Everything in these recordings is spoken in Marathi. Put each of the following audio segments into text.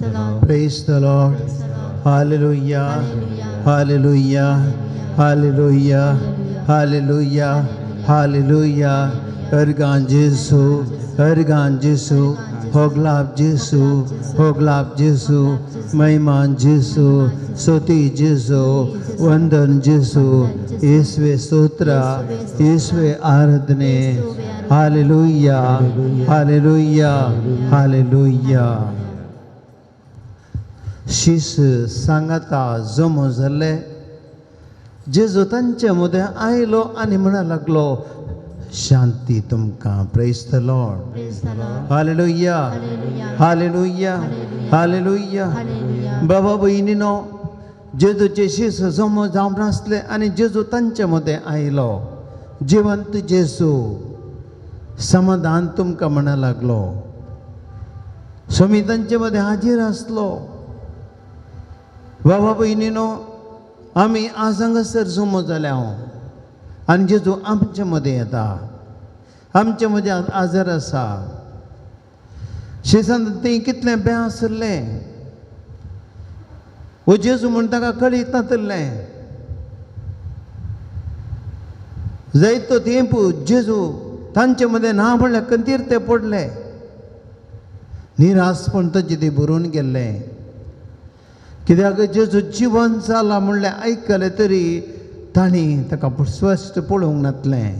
the Lord. Praise the Lord. Praise the Lord. Hallelujah. Hallelujah. Hallelujah. Hallelujah. Hallelujah. Ergan Jesu. Ergan Jesu. Hoglab Jesu. Hoglab Jesu. Maiman Jesu. Soti Jesu. Vandan Jesu. Yeswe Stotra. Yeswe Aradhane. Hallelujah. Hallelujah. Hallelujah. शीस सांगता जमो जाल्ले जेजू तांचे मदें आयलो आनी म्हणा लागलो शांती तुमकां. Praise the Lord. Praise the Lord. Hallelujah. Hallelujah. Hallelujah. Hallelujah. Hallelujah. बाबा भयणीनो, जेजूचे शीस जमो जावन नासले आनी जेजू तांचे मदें आयलो. जिवंत जेजू समाधान तुमकां म्हणा लागलो. स्वामी तांचे मदें हाजीर आसलो. बाबा भयणीनो, आमी आज हांगासर जमो जाल्या आनी जेजू आमचे मदें येता. आमचे मदें आजार आसा. शिसांत तें कितलें बें आसलें, वो जेजू म्हण ताका कळीत नासलें. जायतो तेंप जेजू तांचे मदें ना म्हणल्यार कंदीर ते पडले. निरासपण ताचें तें भरून गेल्लें. कित्याक जेजू जिवन जाला म्हणलें आयकलें तरी तांणी ताका स्पश्ट पळोवंक नासलें.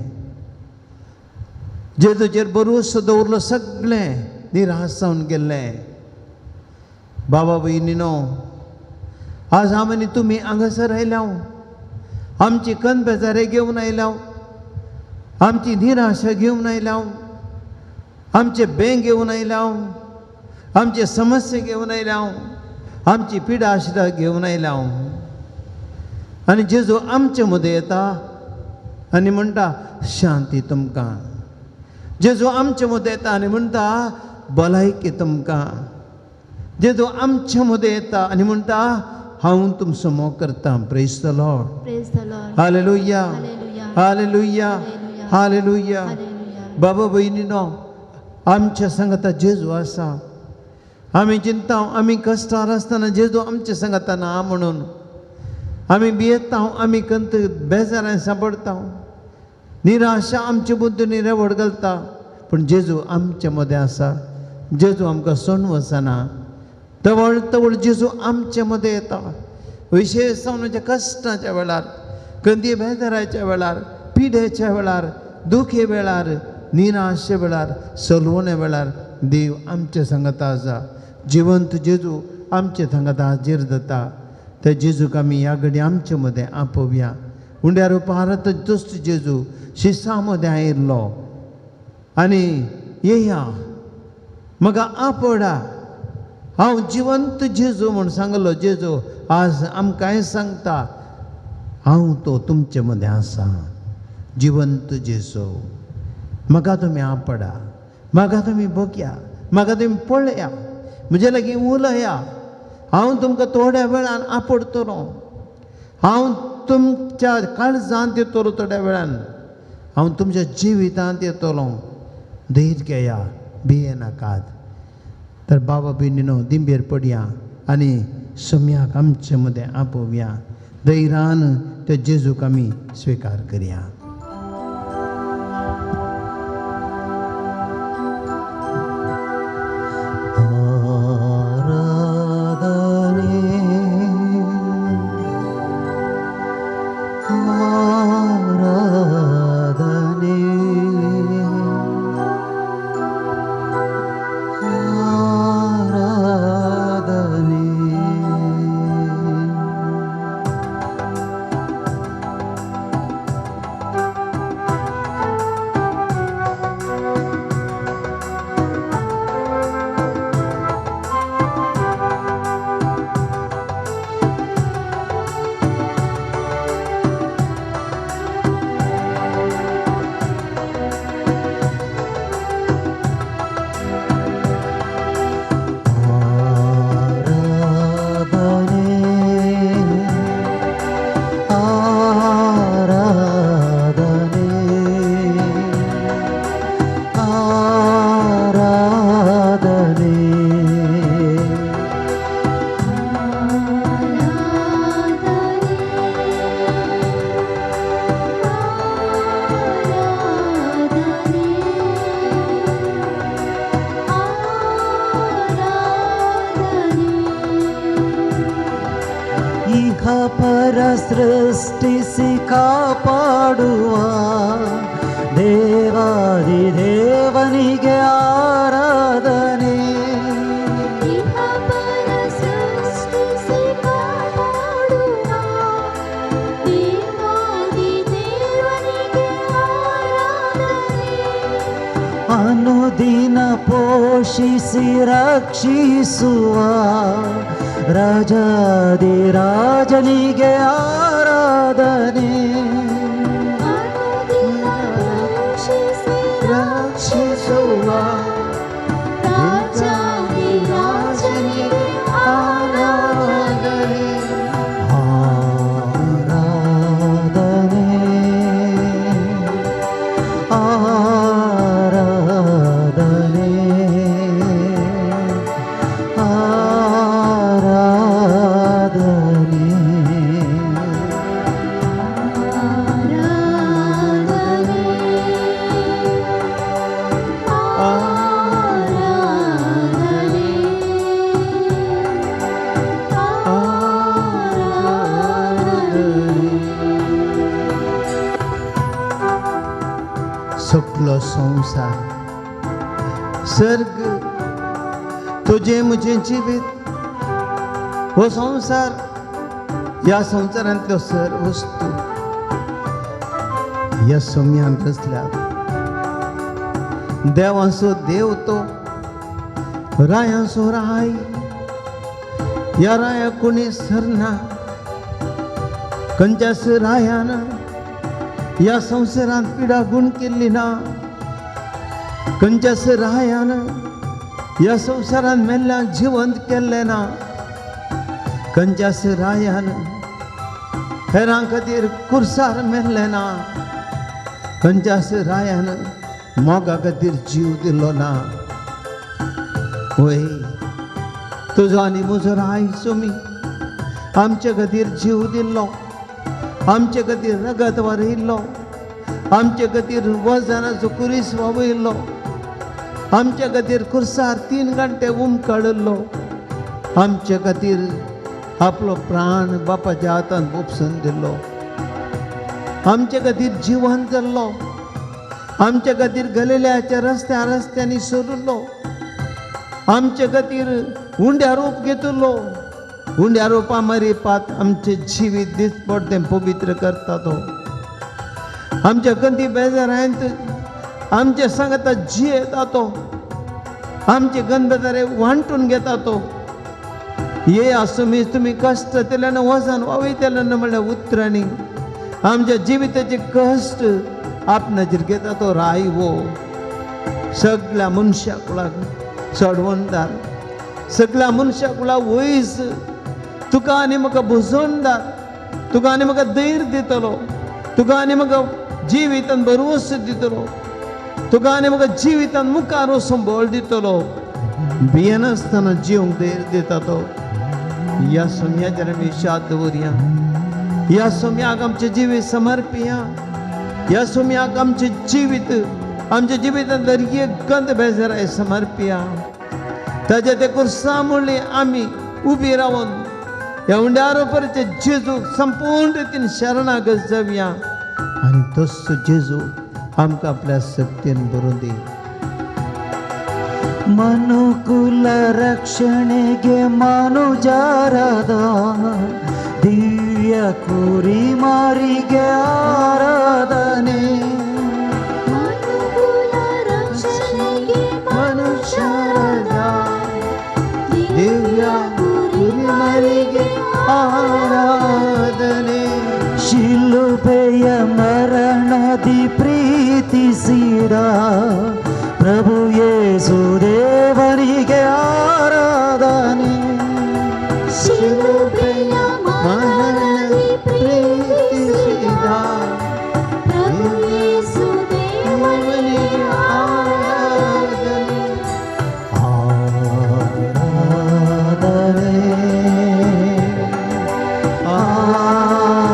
जेजूचेर भरोसो दवरलो सगळें निराश जावन गेल्लें. बाबा भयणीनो, आज हांव आनी तुमी हांगासर आयल्या. आमची कनबेजारे घेवन आयल्या. आमची निराशा घेवन आयल्या. आमचे बें घेवन आयल्या. आमचे समस्या घेवन आयल्या. आमची पिडा आशिरा घेवन आयल्या. आनी जेजू आमचे मदें येता आनी म्हणटा शांती तुमकां. जेजू आमचे मदें येता आनी म्हणटा भलायकी तुमकां. जेजू आमचे मदें येता आनी म्हणटा हांव तुमचो मोग करता. Praise the Lord. Praise the Lord. Hallelujah. Hallelujah. Hallelujah. Hallelujah. Hallelujah. Hallelujah. बाबा भयणीनो, आमच्या संगता जेजू आसा. आमी चिंता आमी कश्टार आसतना जेजू आमच्या संगता ना म्हणून. आमी भियेता, आमी कंत बेजारान सांपडटा. निराशा आमचे बुद्दीनी रेवड घालता. पूण जेजू आमचे मदें आसा. जेजू आमकां सोडून वचना. तवळ तवळ जेजू आमचे मदें येता. विशेश जावन कश्टाच्या वेळार, कंदी बेजाराच्या वेळार, पिडेच्या वेळार, दुखे वेळार, निराशे वेळार, सलवणे वेळार देव आमचे संगता आसा. जिवंत जेजू आमचे संगता हाजीर जाता. त्या जेजूक आमी ह्या घडी आमचे मदें आपोवया. उंड्या रुपारत दुश्ट जेजू शिसा मदें आयिल्लो आनी येया म्हाका आपडा. हांव जिवंत जेजू म्हूण सांगलो. जेजू आज आमकांय सांगता हांव तो तुमचे मदें आसा. जिवंत जेजू, म्हाका तुमी आपडा. म्हाका तुमी बघया. म्हाका तुमी पळया. म्हजे लागीं उलया. हांव तुमकां थोड्या वेळान आपडटलो. हांव तुमच्या काळजांत येतलो. थोड्या वेळान हांव तुमच्या जिवितांत येतलो. धैर्य घेया, भिये नाकात. तर बाबा भयणीनो, दिंबेर पडया आनी सम्याक आमचे मदें आपोवया. धैर्यान त्या जेजूक आमी स्विकार करया. ಪರ ಸೃಷ್ಟಿಸಿ ಕಾಪಾಡುವ ದೇವಾದಿ ದೇವನಿಗೆ ಆರಾಧನೆ. ಇಹಪರ ಸೃಷ್ಟಿಸಿ ಕಾಪಾಡುವ ದೇವಾದಿ ದೇವನಿಗೆ ಆರಾಧನೆ. ಅನುದಿನ ಪೋಷಿಸಿ ರಕ್ಷಿಸುವ ರಾಜಾದಿ ರಾಜನಿಗೆ ಆರಾಧನೆ. ಅನುದಿನ ರಕ್ಷಿಸಿ ರಕ್ಷಿಸುವ ರಾಜಾದಿ ರಾಜನಿಗೆ ಆರಾಧನೆ. ಆರಾಧನೆ ಆರಾಧನೆ ಆರಾಧನೆ. सुखलो संसार स्वर्ग तुझे मुझे जीवित हो संसार या संसारांतल्यो सर्व वस्तू या सोम्यान रचल्या. देवांचो देव तो रायांचो राय या राया कोणी सरना खंयच्याच रायान या संसारांत पिडा गुण केल्ली ना. खंयच्याच रायान या संसारांत मेल्ल्यांक जिवंत केल्लें ना. खंयच्याच रायान हेरां खातीर कुर्सार मेल्लें ना. खंयच्याच रायान मोगा खातीर जीव दिलो ना. वय तुजो आनी म्हजो राय सोमी आमचे खातीर जीव दिल्लो, आमचे खातीर रगत वारयल्लो, आमचे खातीर वजनाचो कुरीस वावयल्लो, आमचे खातीर कुर्सार 3 घंटे काडलो, आमचे खातीर आपलो प्राण बापाच्या हातांत उपसून दिल्लो, आमचे खातीर जिवंत जाल्लो, आमचे खातीर गलिल्याच्या रस्त्यांनी सोरिल्लो, आमचे खातीर उंड्या रूप घेतिल्लो. उंड्या रुपा मरीपात आमचे जिवीत दिसपडते पवित्र करता तो. आमच्या कंदी बेजारांत आमचे सांगता जियेता तो. आमचे गंधदारे वांटून घेता तो. ये आसुमी तुम्ही कष्ट केल्यानं वजन वावयतल्यानं म्हणल्यार उतरांनी आमच्या जिविताचे कष्ट आपणाचेर घेता तो रायवो. सगळ्या मनशाक चडवणदार, सगळ्या मनशाक वयस तुका आनी म्हाका बुजवणदार, तुका आनी म्हाका धैर्य दितलो, तुका आनी म्हाका जिवितांत भरवंस दितलो, तुका आनी म्हाका जिवितांत मुखार वचूंक बळ दितलो. भियेनासतना जिवंक धैर्य दिता तो. ह्या सोम्याचेर आमी विश्वास दवरया. ह्या सोम्याक आमचें जिवीत समर्पया. ह्या सोम्याक आमचें जिवीत, आमच्या जिवितांत एक गंध बेजाराय समर्पया. ताच्या ते कुर्सा म्हणली आमी उबी रावन ह्या उंड्यार परचे जेजूक संपूर्ण रितीन शरणागत जावया आनी तसो जेजू आमकां आपल्या शक्तीन भरून दी. ಮನುಕುಲ ರಕ್ಷಣೆಗೆ ಮನುಜಾರದ ದಿವ್ಯ ಕುರಿ ಮಾರಿಗೆ ಆರಾಧನೆ. ಮನುಕುಲ ರಕ್ಷಣೆಗೆ ಮನುಷ್ಯರದ ದಿವ್ಯ ಕುರಿಮರಿಗೆ ಆರಾಧನೆ. ಶಿಲುಬೆಯ ಮರಣದಿ ಪ್ರೀತಿಸಿದ ಪ್ರಭು ಯೇಸು ದೇವರಿಗೆ ಆರಾಧನೆ. ಶಿಲುಬೆಯ ಮರಣದಿ ಪ್ರೀತಿಸಿದ ಪ್ರಭು ಯೇಸು ದೇವನಿಗೆ ಆರಾಧನೆ. ಆರಾಧನೆ ಆರಾಧನೆ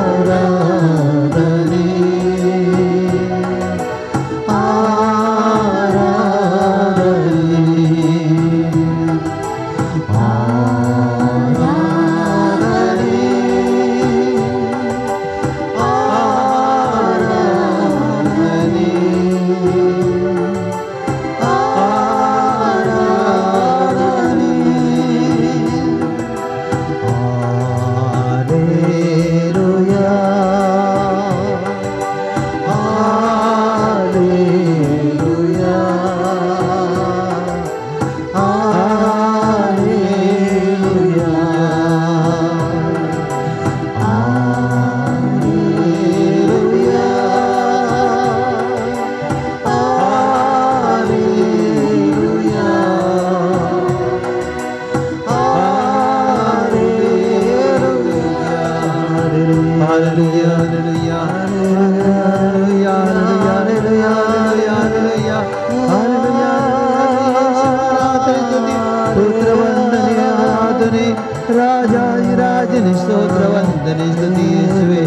देवने राजाधिराजने स्तोत्रवंदने स्तुति यीशुवे.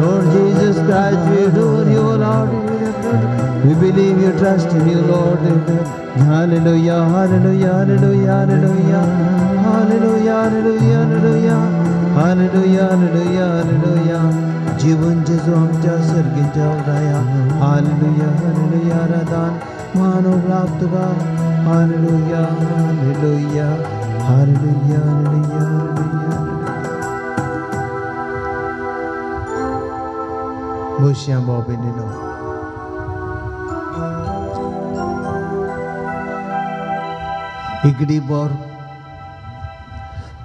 Lord Jesus Christ, we adore you, Lord. We believe you, trust in you, Lord. Hallelujah, hallelujah, hallelujah, hallelujah. Hallelujah, hallelujah, hallelujah. Hallelujah, hallelujah, hallelujah. जीवन जेजू आमच्या सर्गींच्या उदया. Hallelujah, hallelujah, आराधन मानव लाभ तुका. Hallelujah, hallelujah, hallelujah, hallelujah, hallelujah. Moshya Bobinino. इगडी बोर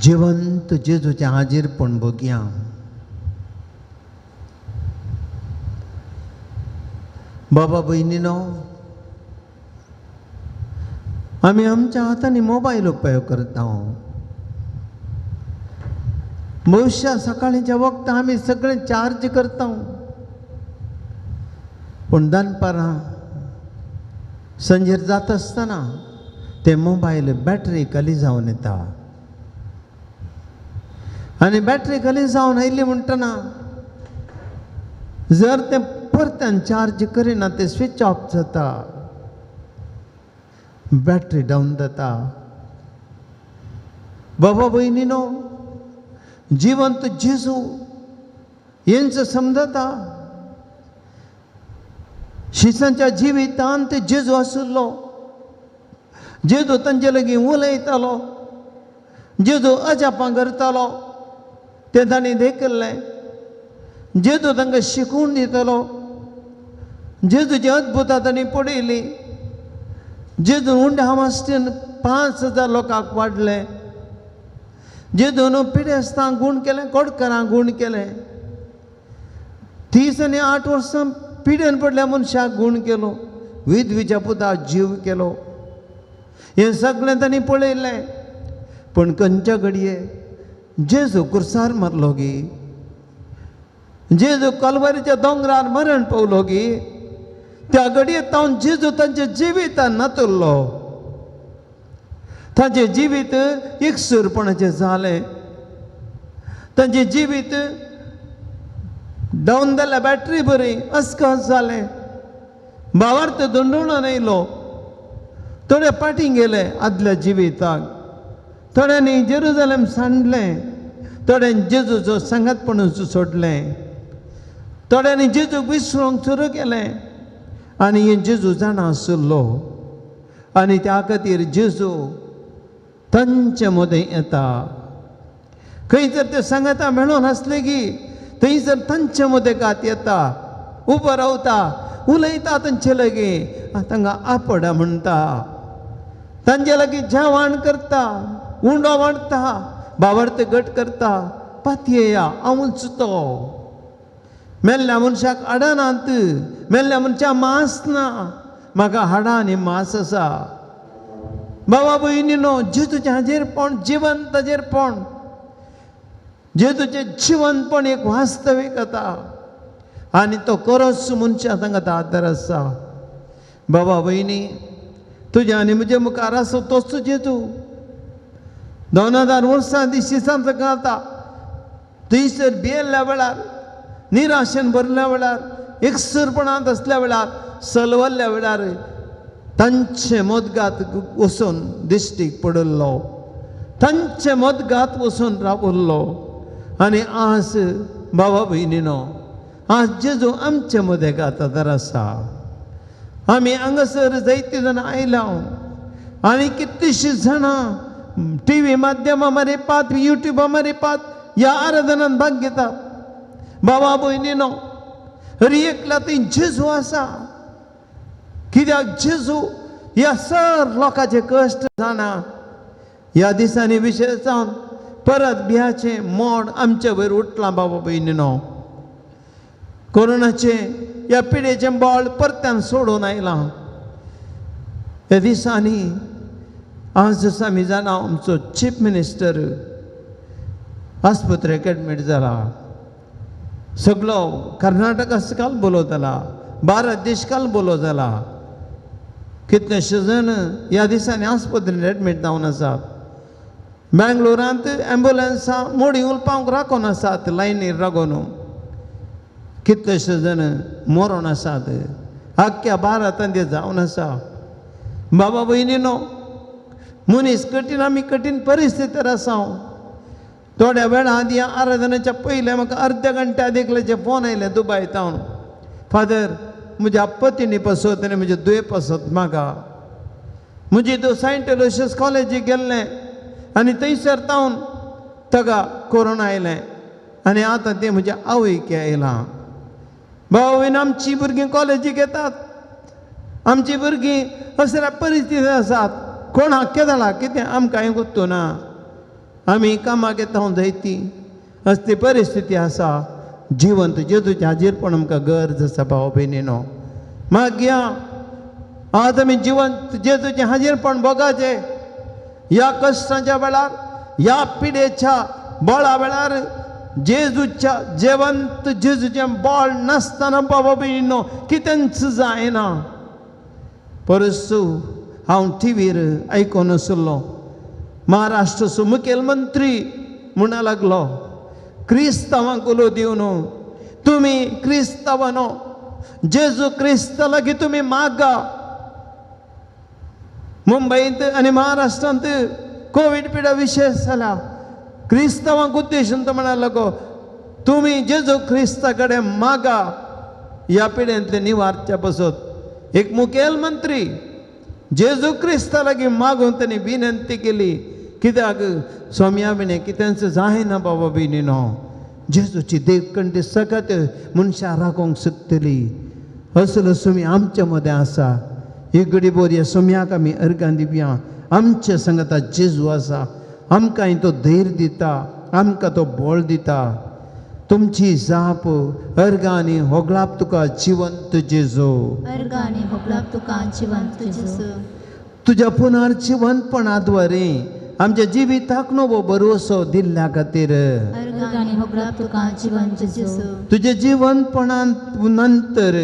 जिवंत जेजूचे हाजीरपण बघया. बाबा भयणीनो, आम्ही आमच्या हाताने मोबाईल उपयोग करता. भविष्या सकाळीच्या वक्त आम्ही सगळे चार्ज करता. पण दनपारां संजेर जात असताना ते मोबाईल बॅटरी खाली जावन येता. आणि बॅटरी खाली जावन आयली म्हणटना जर ते परत्यान चार्ज करिना ते स्विच ऑफ जाता, बॅटरी डाऊन जाता. बाबा भयणीनो, जिवंत जेजू यांचं समजता. शिसांच्या जिवितांत ते जेजू आसुल्लो. जेजू तांचे लागीं उलयतालो, जेजू अजापां करतालो ते तांणी देखिल्लें. जेजू तांकां शिकून दितालो. जेजूची अद्भुतां तांणी पळयलीं. जेजू उंड्या मस्तीन 5,000 लोकांक वाडले. जेजून पिडेस्तांक गूण केलें, कोडकारांक गूण केलें. 30 आनी 8 वर्सां पिडेन पडल्या मनशाक गूण केलो. विधवेच्या पुताक जीव केलो. हें सगळें तांणी पळयलें. पण खंयच्या घडये जेजू कुर्सार मारलो गी. जेजू कलवरीच्या दोंगरार मरण पावलो गी. त्या घडयेंत तावन जेजू तांचे जिवितान नातुरलो. तांचें जिवीत एकसुरपणाचें जालें. तांचें जिवीत डावन जाल्या बॅटरी बरी अस्कस जालें. भावार्थ दंडोवणान येयलो. थोडे पाटीं गेले आदल्या जिविताक. थोड्यांनी जेरुजलेम सांडलें. थोड्यांनी जेजूचो सांगातपण सोडलें. थोड्यांनी जेजूक विसरूंक सुरू केलें. आनी हे जेजू जाणा आसुल्लो. आनी त्या खातीर जेजू तांचे मदें येता. खंयसर ते सांगाता मेळून आसले की थंयसर तांचे मदें येता, उबो रावता, उलयता तांचे लागीं, तांकां आपडा म्हणटा. तांचे लागीं जेवण करता, उंडो वाडटा, भावार्थ घट करता. पातयेया हांव चुतो. मेल्ल्या मनशाक आडनात. मेल्ल्या मनशाक मांस ना. म्हाका हाडां आनी मांस आसा. बाबा भयणीनो, जेजूचें हाजेरपण, जिवंत हाजेरपण, जेजूचें जिवंतपण एक वास्तवीकता. आनी तो खरोच मनशां सांगता आदार आसा. बाबा भयणी, तुज्या आनी म्हजे मुखार आसा तोच जेजू. 2000 वर्सां दिसान सांगता. थंयसर भियेल्ल्या वेळार, निराशेन भरल्या वेळार, एकसुरपणांत आसल्या वेळार, सलवल्ल्या वेळार तांचे मदगात वचून दिश्टीक पडलो. तांचे मदगात वचून रावल्लो. आनी आज बाबा भयणीनो, आज जेजू आमचे मदेगात आदार आसा. आमी हांगासर जायतीं जाणां आयल्या. आनी कितलींशीं जाणां टीव्ही माध्यमां मारीपात, युट्यूबा मारीपात ह्या आराधनांत भाग घेतात. बाबा भयणीनो, हर एकल्या थंय जेजू आसा. कित्याक जेजू ह्या सर लोकांचे कश्ट जाणा. ह्या दिसांनी विशेश जावन परत बियाचें मोड आमचे वयर उठलां. बाबा भयणीनो, कोरोनाचें ह्या पिडेचें बळ परत्यान सोडून आयलां. ह्या दिसांनी आज आमी जाणा आमचो चीफ मिनिस्टर आस्पत्रेक एडमीट जाला. सगळो कर्नाटका काल बोलो जाला, भारत देश काल बोलो जाला. कितलेशे जण ह्या दिसांनी आस्पत्रेन एडमीट जावन आसात. बेंगलोरांत ॲम्ब्युलन्सां मोडी उलपावंक राखून आसात लायनीर रागोन कितलेशे जण मरोन आसात आख्ख्या भारतांत जावन आसा बाबा भयणीनो मनीस कठीण आमी कठीण परिस्थितीर आसा थोड्या वेळा आदी आराधनाच्या पयले म्हाका अर्ध्या घंट्या देखल्याचे फोन आयले दुबयतावन फादर म्हज्या पतीनी पसत आनी म्हजे दुये पसत म्हाका म्हजी तो सेंट एलोशियस कॉलेजीक गेल्लें आनी थंयसर तावन ताका कोरोना आयलें आनी आतां तें म्हज्या आवयक आयलां भावान आमचीं भुरगीं कॉलेजीक येतात आमचीं भुरगीं असल्या परिस्थितींत आसात कोणाक केदळा कितें आमकां गुत्तू ना आमी कामाक येता जायती असली परिस्थिती आसा जिवंत जेजूच्या हाजेर पण आमकां गरज आसा भाव भयणीनो मागया आज आमी जिवंत जेजूचें हाजीरपण बोगाचें ह्या कश्टाच्या वेळार ह्या पिडेच्या बळा वेळार जेजूच्या जेवंत जेजूचें बळ नासतना बाबा भयणीनो कितेंच जायना परसू हांव टीव्हीर आयकोन आसलो महाराष्ट्राचो मुखेलमंत्री म्हणूंक लागलो क्रिस्तांवांक उलो दिवन तुमी क्रिस्तांवानो जेजू क्रिस्ता लागीं तुमी मागा मुंबईत आनी महाराष्ट्रांत कोवीड पिडा विशेश जाला क्रिस्तांवांक उद्देशून तो म्हणूंक लागलो तुमी जेजू क्रिस्ता कडेन मागा ह्या पिड्यांतले निवारच्या बसत एक मुखेलमंत्री जेजू क्रिस्ता लागीं मागून तांणी विनंती केली कित्याक सोम्या बिणे कितेंच जायना बाबा भयणीनो जेजूची देवकंडी सगळ्यात मनशां राखोवंक शकतली असलो सोमी आमच्या मदें आसा ही घडी बोर ह्या सोम्याक आमी अर्गां दिवया आमच्या सांगाता जेजू आसा आमकां तो धैर्य दिता आमकां तो बळ दिता तुमची जाप अर्गांनी होगलाप तुका जिवंत जेजू अर्गांनी होगलाप तुका जिवंत जेजू तुज्या पुनर्जिवंतपणां द्वारे आमच्या जिविताक नवो भरोसो दिल्ल्या खातीर अर्गांनी होगलाप तुका जिवंत जेजू तुझे जिवंतपणांत नंतर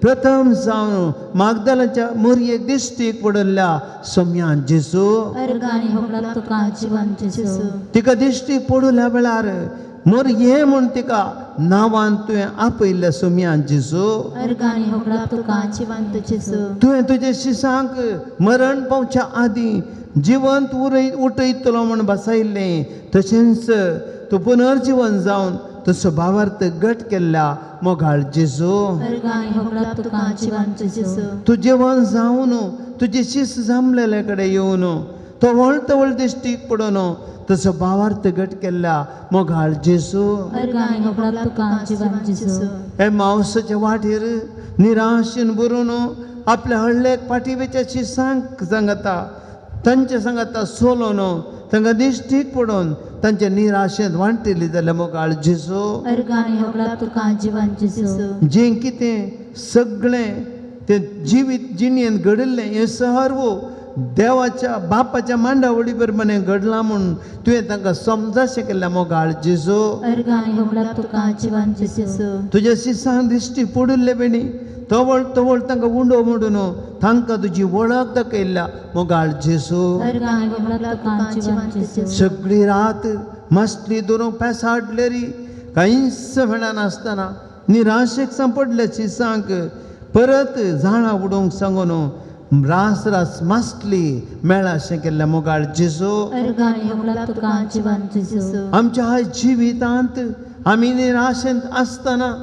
प्रथम जावन मागदलाच्या मोरयेक दिश्टीक पडल्या सोम्यान जेजू अर्गांनी होगलाप तुका जिवंत जेजू तिका दिश्टीक पडल्या वेळार मोरये म्हूण तिका नांवान तुवें आपयल्ल्या सोम्यान जेजू अर्गांनी होगलाप तुका जिवंत जेजू तुवें तुज्या शिसांक मरण पावच्या आदीं जिवंत उठयतलो म्हूण बसयल्लें तशेंच तूं पुनर्जीवन जावन तसो भावार्थ घट केल्ल्या मोगाळ जेजू अर्गांनी होगलाप तुका जिवंत जेजू तूं जेवण जावन तुजे शिस जामलेले कडेन येवन तो वळतवळ दिश्टीक पडून तसो भावार्थ घट केल्ल्या मोगाळ जेजू अर्गांनी होगलाप तुका जिवंत जेजू हे मावसाच्या वाटेर निराशेन बरोवन आपल्या हळ्ळेक पाठीवेच्या शिसांक सांगता तांचे सांगता सोलोन तांकां दिश्टीक पडून तांचे निराशेंत वांटिल्ली जाल्यार मोगाळ जेजू अर्गांनी होगलाप तुका जिवंत जेजू जें कितें सगळें तें जिवीत जिणेंत घडिल्लें हें सर्व देवाच्या बापाच्या मांडावळी प्रमाणे घडलां म्हूण तुवें तांकां समजाशें केल्ल्या मोगाळ जेजू अर्गांनी होगलाप तुका जिवंत जेजू तुज्या शिसांक दिश्टी पडिल्ले बेणी तवळ तवळ तांकां उंडो मोडून तांकां तुजी वळख दाखयल्या मोगाळ जेजू अर्गांनी होगलाप तुका जिवंत जेजू सगळी रात मसली धरून पेसाडलेली कांयच मेळनासतना निराशेक सांपडल्या शिसांक परत झाडां उडोवंक सांगून रास रास मासली मेळाशें केल्ल्या मोगाळ जेजू अर्गांनी होगलाप तुका जिवंत जेजू आमच्या ह्या जिवितांत आमी निराशेंत आसतना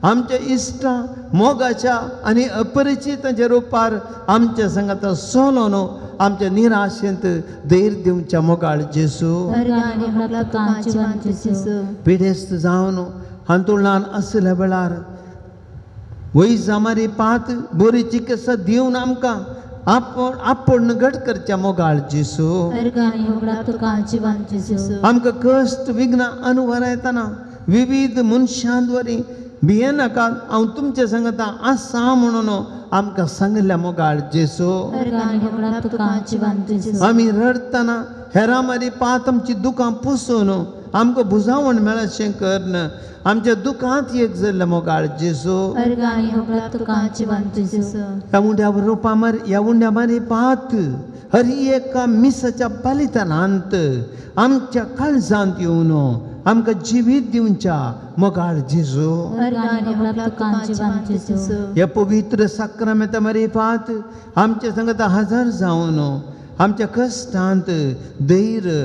आमच्या इश्टां मोगाच्या आनी अपरिचितांच्या रुपार आमच्या सांगाता सोलोन आमच्या निराशेंत धैर्य दिवच्या मोगाळ जेजू अर्गांनी होगलाप तुका जिवंत जेजू पिडेस्त जावन हांतुर्लान आसल्या वेळार वय जामारी पात बरी चिकित्सा दिवन आमकां आपण घट करच्या मोगाळ जेजू अर्गांनी होगलाप तुका जिवंत जेजू आमकां कश्ट विघ्नां अनुभव येतना विविध मनशांद्वारे भियेनाका हांव तुमच्या सांगता आसा म्हणून आमकां सांगल्या मोगाळ जेजू अर्गांनी होगलाप तुका जिवंत जेजू आमी रडतना हेरां मारी पात आमची दुकां पुसून आमकां बुजावण मेळचें कर आमच्या दुखांत एक जाल्लो मोगाळ जेजू अर्गानी होगला तुका जिवंत जेजू ह्या उंड्या मारी पात हरी एका मिसाच्या बलिदानांत आमच्या काळजांत येवन आमकां जिवीत दिवच्या मोगाळ जेजू अर्गानी होगला तुका जिवंत जेजू ह्या पवित्र साक्रामेंता मारी पात आमच्या संगत हजर जावन आमच्या कश्टांत धैर्य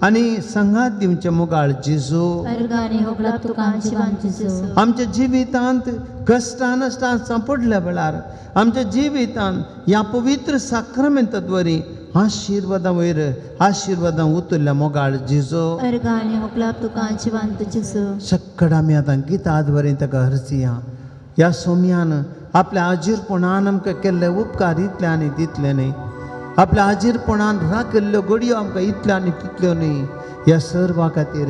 आनी संगात दिवचे मोगाळ जेजू अर्गानी होगला तुका जिवंत जेजू आमच्या जिवितांत कश्टान सांपडल्या वेळार आमच्या जिवितांत ह्या पवित्र साक्रामेंताद्वारे आशिर्वादां वयर आशिर्वादां उतरल्या मोगाळ जेजू अर्गानी होगला तुका जिवंत जेजू सक्कड आमी आतां गिताद्वारे ताका हरसिया ह्या सोम्यान आपल्या आजीरपणान आमकां केल्ले उपकार इतले आनी तितले न्ही आपल्या आजीरपणान राखल्ल्यो घडयो आमकां इतल्यो आनी तितल्यो न्ही ह्या सर्वा खातीर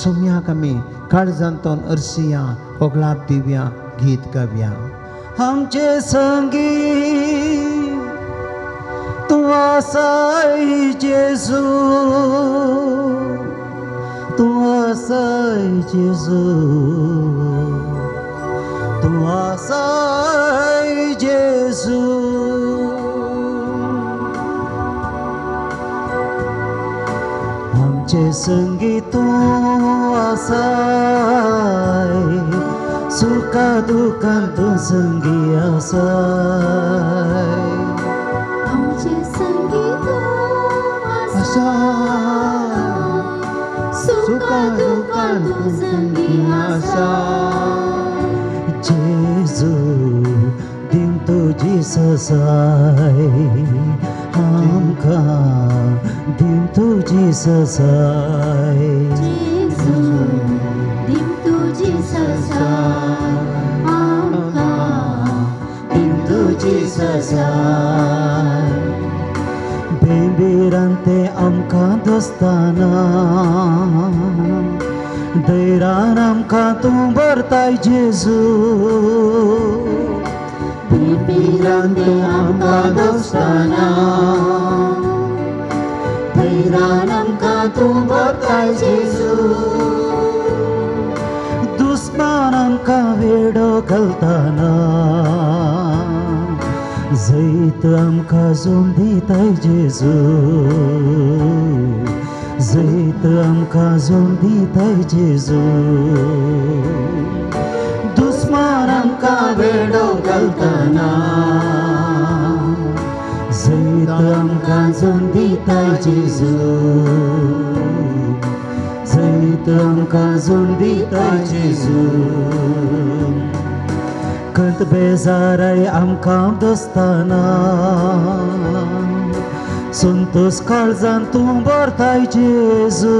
सोम्याक आमी काळजांतोन हरसिया होगलाप दिवया गीत गावया आमचे संगी तूं आसाय जेजू तूं आसाय जेजू तूं आसाय जेजू आमचे संगी तूं आसाय सुखा दुखान तूं संगी आसाय आमचे संगीत सुखा दुखान तूं संगी आसाय जेजू दिन तुजी ससाय आमकां दिन तुजी ससाय जेजू दिन तुजी ससाय आमकां दिन तुजी ससाय बेंबीरान ते आमकां दोस्ताना दैरान आमकां तूं भरताय जेजू बेंबीरान तूं आमकां दोस्ताना दैरान आमकां तूं भरताय जेजू दुस्मान आमकां वेडो घालताना जैत आमकां जोड दिताय जेजू जैत आमकां जोड दिताय जेजू दुस्मान आमकां वेडो घालताना जैत आमकां जोड दिताय जेजू जैत आमकां जोड दिताय जेजू कंत बेजाराय आमकां दोस्ताना संतोष काळजान तूं भरताय जेजू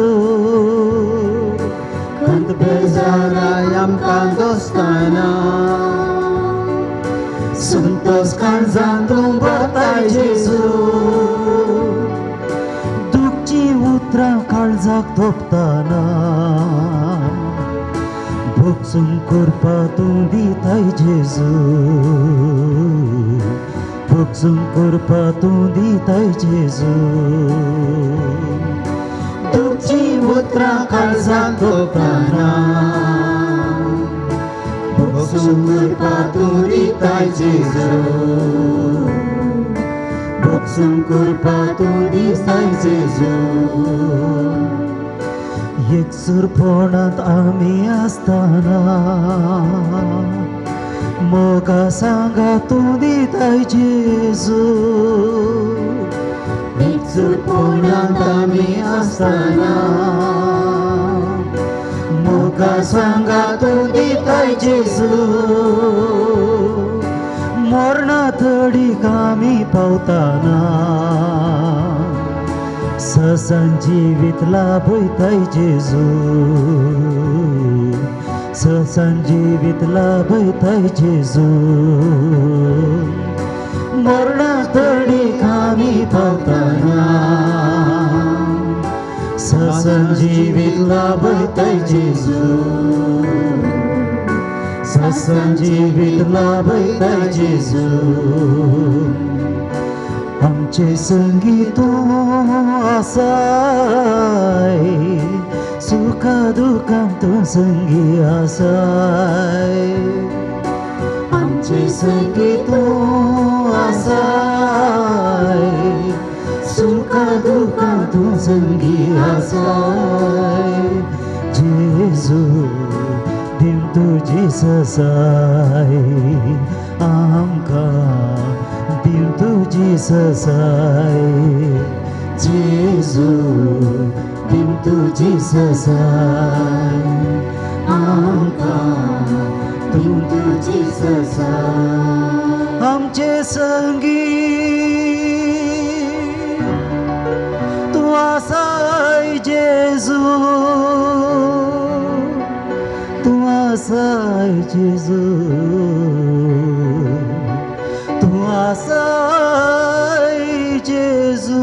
कंत बेजाराय आमकां दोस्ताना संतोष काळजान तूं भरताय जेजू दुखची उतरां काळजाक थोपताना भोगसून करपा तूं दिताय जेजू भोगसून करपा तूं दिताय जेजू दुखची उतरां काळजाक थोपताना भोगसून करपा तूं दिताय जेजू भोगसून करपा तूं दिताय जेजू एकसुरपणांत आमी आसतना मोगा सांगा तूं दिताय जेजू एकसुरपणांत आमी आसतना मोगा सांगा तूं दिताय जेजू मरणा तडीक आमी पावतना ससन जिवीत लाभयताय जेजू ससन जिवीत लाभयताय जेजू मरणा तडीक आमी पावतना ससन जिवीत लाभयताय जेजू ससन जिवीत लाभयताय जेजू आमचे संगी तूं आसाय सुख सुखा दुःखात तू संगी आसाय आमचे संगी तू आसाय सुखा दुःखात तू संगी आसाय जेजू दिल तुझी ससाय आमकां दिल तुझी ससाय जेजू दिल तुझी ससाय आमकां दिल तुझी ससाय आमचे संगी तू आसाय जेजू तू आसाय जेजू तू आसाय जेजू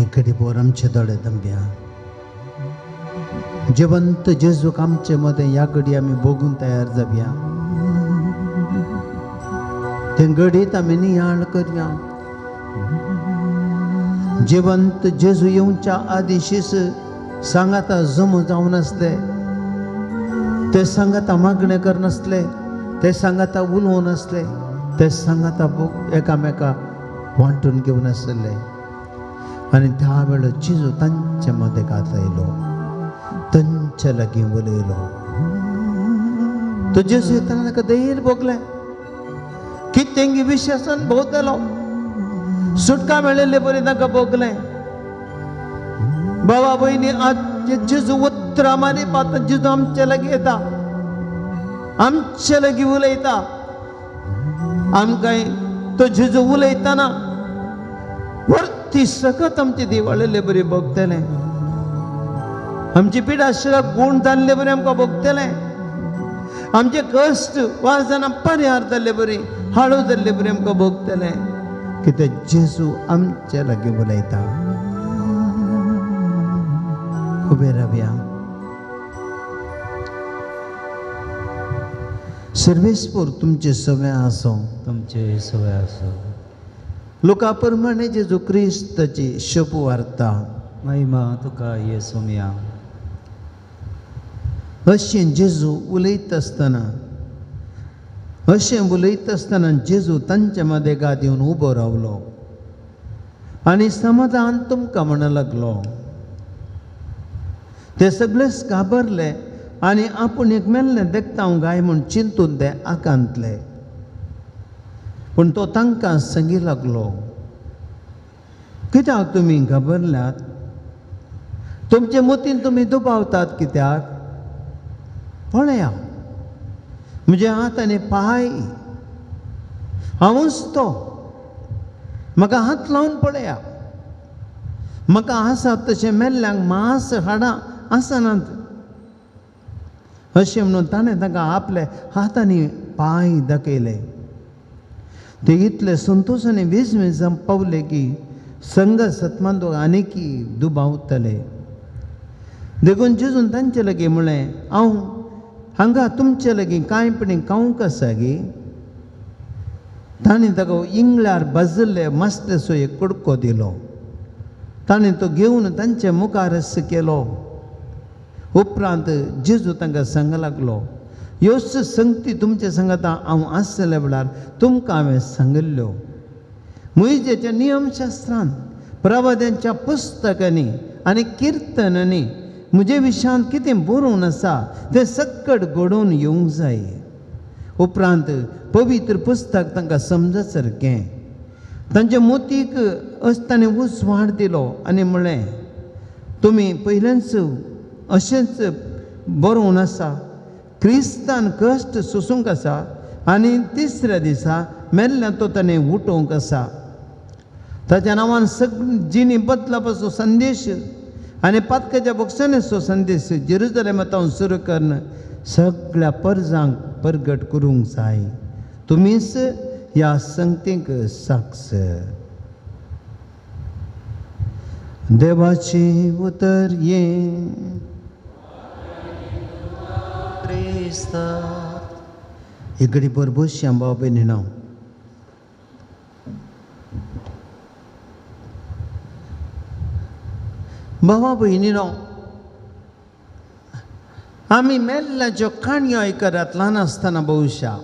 इकडे पोर आमचे दोळे दंब्या जिवंत जेजूक आमचे मध्ये या घडी आम्ही बघून तयार जावया ते घडीत आम्ही नियाळ करया जिवंत जेजू येऊच्या आदिशीस सांगाता जमू जावन असले ते सांगाता मागणे कर नसले ते सांगाता उलोवन असले ते सांगाता एकामेका वांटून घेवन आसले आणि त्या वेळ जेजू तांच्या मध्ये गात येयलो तांच्या लागीं उलयलो तो जेजू येताना ताका धैर्य भोगले की तेंगी विश्वासान भोंवतलो सुटका मेळिल्ले बरी ताका भोगले बाबा बहिणी आज जेजू उतरा मारी पाता जेजू आमच्या लागीं येता आमच्या लागीं उलयता आमकां तो जेजू उलयतना वरती सकत आमचे दिवाळले बरे भोगतले आमची पिडाशा गुण जाल्ले बरे आमकां भोगतले आमचे कश्ट वाजना परिहार जाल्ले बरे हाळू जाल्ले बरे आमकां भोगतले कित्याक जेजू आमचे लागीं उलयता उबे रावया सर्वेस्पर तुमचे सवय आसो तुमचे सवय आसो लोका प्रमाणे जेजू क्रिस्ताची शोभ वार्ता महिमा तुका येसुम्या अशें जेजू उलयत आसतना जेजू तांचे मदें गाद येवन उबो रावलो आनी समाधान तुमकां म्हणूं लागलो ते सगळेच घाबरले आनी आपूण एक मेल्लें देखता हांव गाय म्हूण चिंतून ते आकांतले पूण तो तांकां सांगी लागलो कित्याक तुमी घाबरल्यात तुमचे मतीन तुमी दुबावतात कित्याक पळया म्हजे हात आनी पांय हांवूच तो म्हाका हात लावन पळया म्हाका आसा तशें मेल्ल्यांक मांस हाडां आसनात अशें म्हणून ताणें तांकां आपले हात आनी पांय दाखयले ते इतले संतोश आनी विस्मेजान पावले की संग सत्मांदो आनीकी दुबावतले देखून जेजून तांचे लागीं म्हळें हांव हांगा तुमचे लागीं कांयपणी कावंक आसा गे ताणें ताका इंगळ्यार भाजल्ले मस्तसो एक कुडको दिलो ताणें तो घेवन तांचे मुखार केलो उपरांत जेजू तांकां सांग लागलो ह्योच संगती तुमचे सांगता हांव आसले वेळार तुमकां हांवें सांगिल्ल्यो मोइजेच्या नियमशास्त्रांत प्रवाद्यांच्या पुस्तकांनी आनी किर्तनांनी म्हजे विशयान कितें बरोवन आसा तें सकट घडोवन येवंक जाय उपरांत पवित्र पुस्तक तांकां समज सारकें तांचे मोतीक ताणें उसवाड दिलो आनी म्हळें तुमी पयल्याच अशेंच बरोवन आसा क्रिस्तान कश्ट सोसूंक आसा आनी तिसऱ्या दिसा मेल्ल्यान तो ताणें उठोवंक आसा ताच्या नांवान जिणी बदलापाचो संदेश आनी पातकाच्या बक्षांचो संदेश जेरुजलेमांत सुरू करून सगळ्या परजांक परगट करूंक जाय तुमीच ह्या संगतीक साक्ष देवाची उतर ये क्रिस्ता इकडे बरोबर श्यामबाब भयणीनो भावा भयणीनो, आमी मेल्ल्याच्यो काणयो आयकतात ल्हान आसतना ಬಹುಶಃ.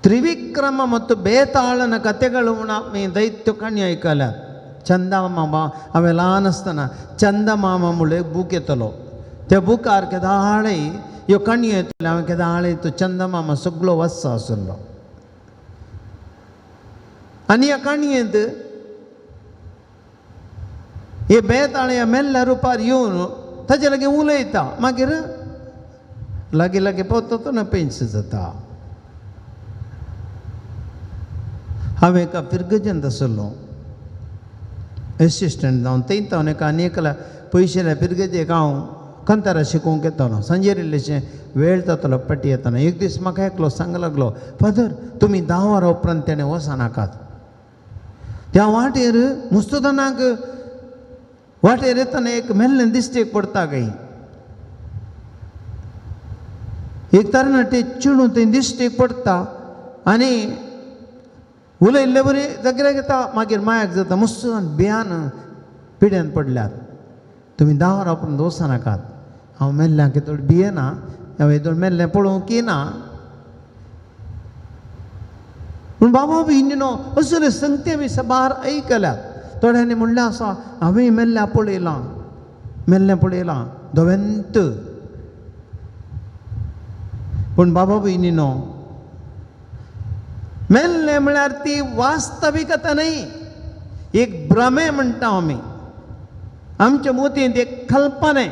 ತ್ರಿವಿಕ್ರಮ ಮತ್ತು ಬೇತಾಳನ ಕಥೆಗಳು ಮೇ ದೈತ್ಯ ಕಾಣಿ ಐಕಲ ಚಂದಮಾಮ हांवें ल्हान आसतना चंदमामा म्हणून एक बूक येतलो. त्या बुकार केदाळे ह्यो काणयो येतल्यो. हांवें केदाळे तो चंदमामा सगळो वाचचो आसलो. आनी ह्या काणयेंत हे बेताळे ह्या मेल्ल्या रुपार येवन ताचे लागीं उलयता. मागीर लागीं लागीं पावता तो ना पेंच जाता. हांवें एका पिरगजेंत आसलो एसिस्टंट जावन थंय हांव एका आनी एकल्या पयशेल्या पिरगजेक हांव कांतारा शिकोवंक येतालो. सांजेर इल्लेशें वेळ जातालो पाटी येताना. एक दीस म्हाका एकलो सांग लागलो, फादर तुमी 10 वरां उपरांत तेणें वचनाकात. त्या वाटेर मुस्तुदानाक वाटेर येताना एक मेल्लें दिश्टेक पडटा खंय. एक तरणाटे चिडून थंय दिश्टेक पडटा आनी उलयल्ले बरी जाग्यार घेता. मागीर मायाक जाता मुस्तुदान भियान पिड्यान पडल्यात. तुमी 10 वरां उपरांत वचनाकात. हांव मेल्ल्यांक थोडी भियेना. हांवें येदोळ मेल्लें पळोवंक येना. पूण बाबा भयणीनो, असले संगते बी सबार आयकल्यात. थोड्यांनी म्हणलें आसा हांवें मेल्ल्या पळयलां दोवेंत. पूण बाबा भयणीनो, मेल्लें म्हळ्यार ती वास्तविकता न्हय, एक भ्रमे म्हणटा आमी. आमच्या मोतींत एक कल्पने.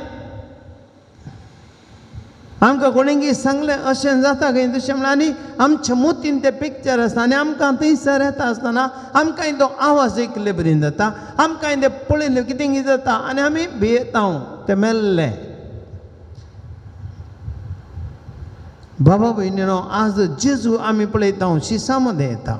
आमकां कोणींय सांगलें अशें जाता खंय तशें म्हणून आनी आमच्या मोतींत तें पिक्चर आसता आनी आमकां थंयसर येता आसतना आमकांय तो आवाज आयकले बरी जाता. आमकांय तें पळयलें कितें जाता आनी आमी भियेता तें मेल्लें. बाबा भयणीनो, आज जेजू आमी पळयता शिसा मध्ये येता.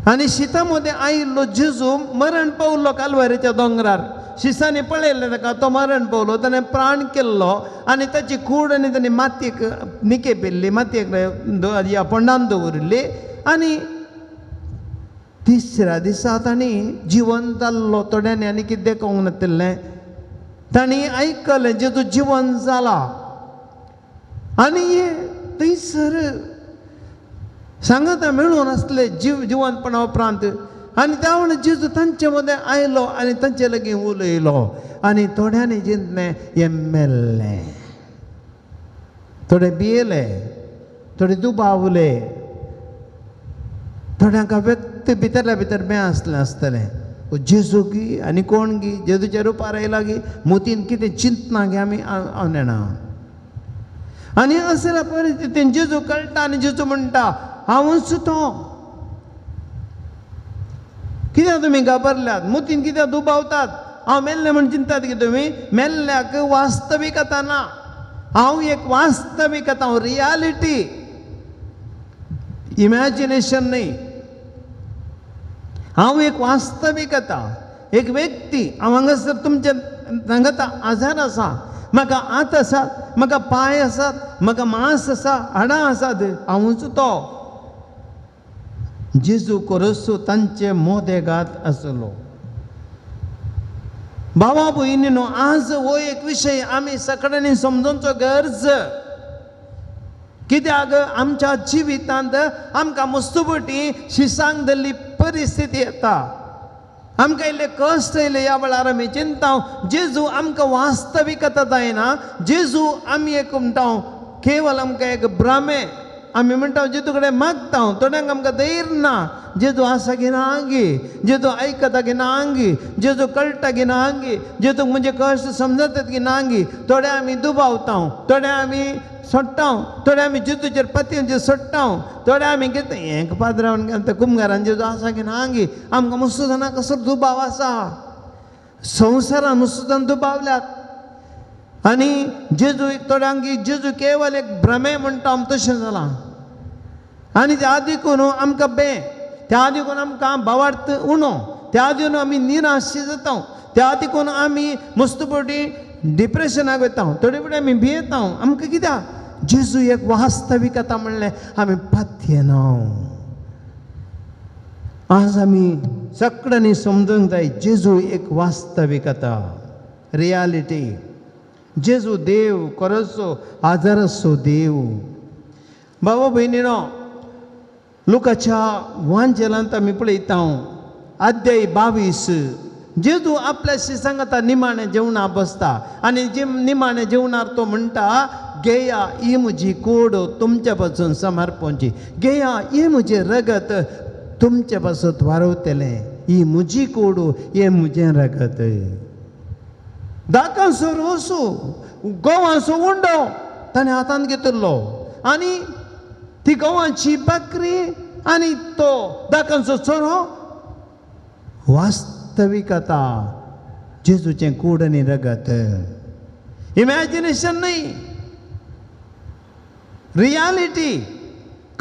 आनी शिता मध्ये आयिल्लो जेजू मरण पावलो कालवारीच्या दोंगरार. शिसांनी पळयल्लें ताका, तो मरण पावलो, ताणें प्राण केल्लो आनी ताची कूड आनी ताणें मातयेक निके पेल्ली, मातयेक ह्या पोंडान दवरिल्ली आनी तिसऱ्या दिसा ताणी जिवंत जाल्लो. थोड्यांनी आनी कितें देखूंक नातिल्लें. ताणी आयकलें जेजू जिवंत जाला. आनी हे थंयसर सांगता मेळून आसले जिवंतपणा उपरांत. आनी त्या वेळा जेजू तांचे मदें आयलो आनी तांचे लागीं उलयलो. आनी थोड्यांनी चिंतलें हें मेल्लें. थोडे भियेले, थोडे दुबावले, थोड्यांक व्यक्त भितरल्या भितर बें आसतलें. जेजू गी आनी कोण गी, जेजूच्या रुपार आयला गी, मोतीन कितें चिंतना गे आमी हांव नेणा. आनी असल्या परिस्थितीन जेजू कळटा आनी जेजू म्हणटा हांवूच तो. कित्याक तुमी घाबरल्यात? मोतीन कित्याक दुबावतात? हांव मेल्लें म्हण चिंतात की तुमी? मेल्ल्याक वास्तविकता ना. हांव एक वास्तविकता, हांव रियालिटी, इमॅजिनेशन न्हय. हांव एक वास्तविकता, एक व्यक्ती. हांव हांगासर तुमच्या सांगता आजार आसा, म्हाका हात आसात, म्हाका पांय आसात, म्हाका मांस आसा, हाडां आसात, हांवूच तो. जेजू कोरसू तांचे मोदेगात आसलो. भावा भयणीनो, आज हो एक विशय आमी सगळ्यांनी समजूंचो गरज. कित्याक आमच्या जिवितांत आमकां मस्तुबटी शिसांक धरली परिस्थिती येता. आमकां इल्ले कश्ट येयले ह्या वेळार आमी चिंता जेजू आमकां वास्तविकता जायना. जेजू आमी एक म्हणटा केवळ आमकां एक भ्रमे. आमी म्हणटा जेजू कडेन मागता, थोड्यांक आमकां धैर्य ना. जेजू आसा की ना आंगी, जेजू आयकता की ना आंगी, जेजू कळटा की ना आंगी, जेजूक म्हणजे कश्ट समजतात की ना आंगी. थोडे आमी दुबावता, थोडे आमी सोडटा, थोडे आमी जेजूचेर पत्यांचेर सोडटा, थोडे आमी कितें हें पाद्रावन घालता कुंभारान जेजू आसा की ना आंगी. आमकां मुस्तुदाना कसो दुबाव आसा. संवसारान मुस्तुदान दुबावल्यात. आनी जेजू थोड्यांक जेजू केवळ एक भ्रमे म्हणटा तशें जालां. आनी त्या आदीकून आमकां त्या आदीकून आमकां भावार्थ उणो, त्या आदीन आमी निराश जाता, त्या आदीकून आमी मस्तुपटी डिप्रेशनाक वता, थोडे फुडें आमी भियेता. आमकां कित्याक? जेजू एक वास्तविकता म्हणलें आमी पातयेना. आज आम्ही सगळ्यांनी समजूंक जाय जेजू एक वास्तविकता रियालिटी. जेजू देव खरोचो आदाराचो देव. भावा भयणीनो, लुकाच्या वांजेलांत आमी पळयता अध्याय 22 जेजू आपल्याशी सांगता निमाणे जेवणा बसता आनी निमाणे जेवणार तो म्हणटा, घेया ही म्हजी कूड तुमच्या पासून समर्पणची, घेया ही म्हजें रगत तुमच्या पासून वारवतलें, ही म्हजी कूड हें म्हजें रगत. दाकांचो रोसो गोवांचो उंडो ताणें हातांत घेतिल्लो आनी ती गोवांची बकरी आनी तो दाकांचो चोरो वास्तविकता जेजूचें कूड आनी रगत. इमॅजिनेशन न्ही, रियालिटी.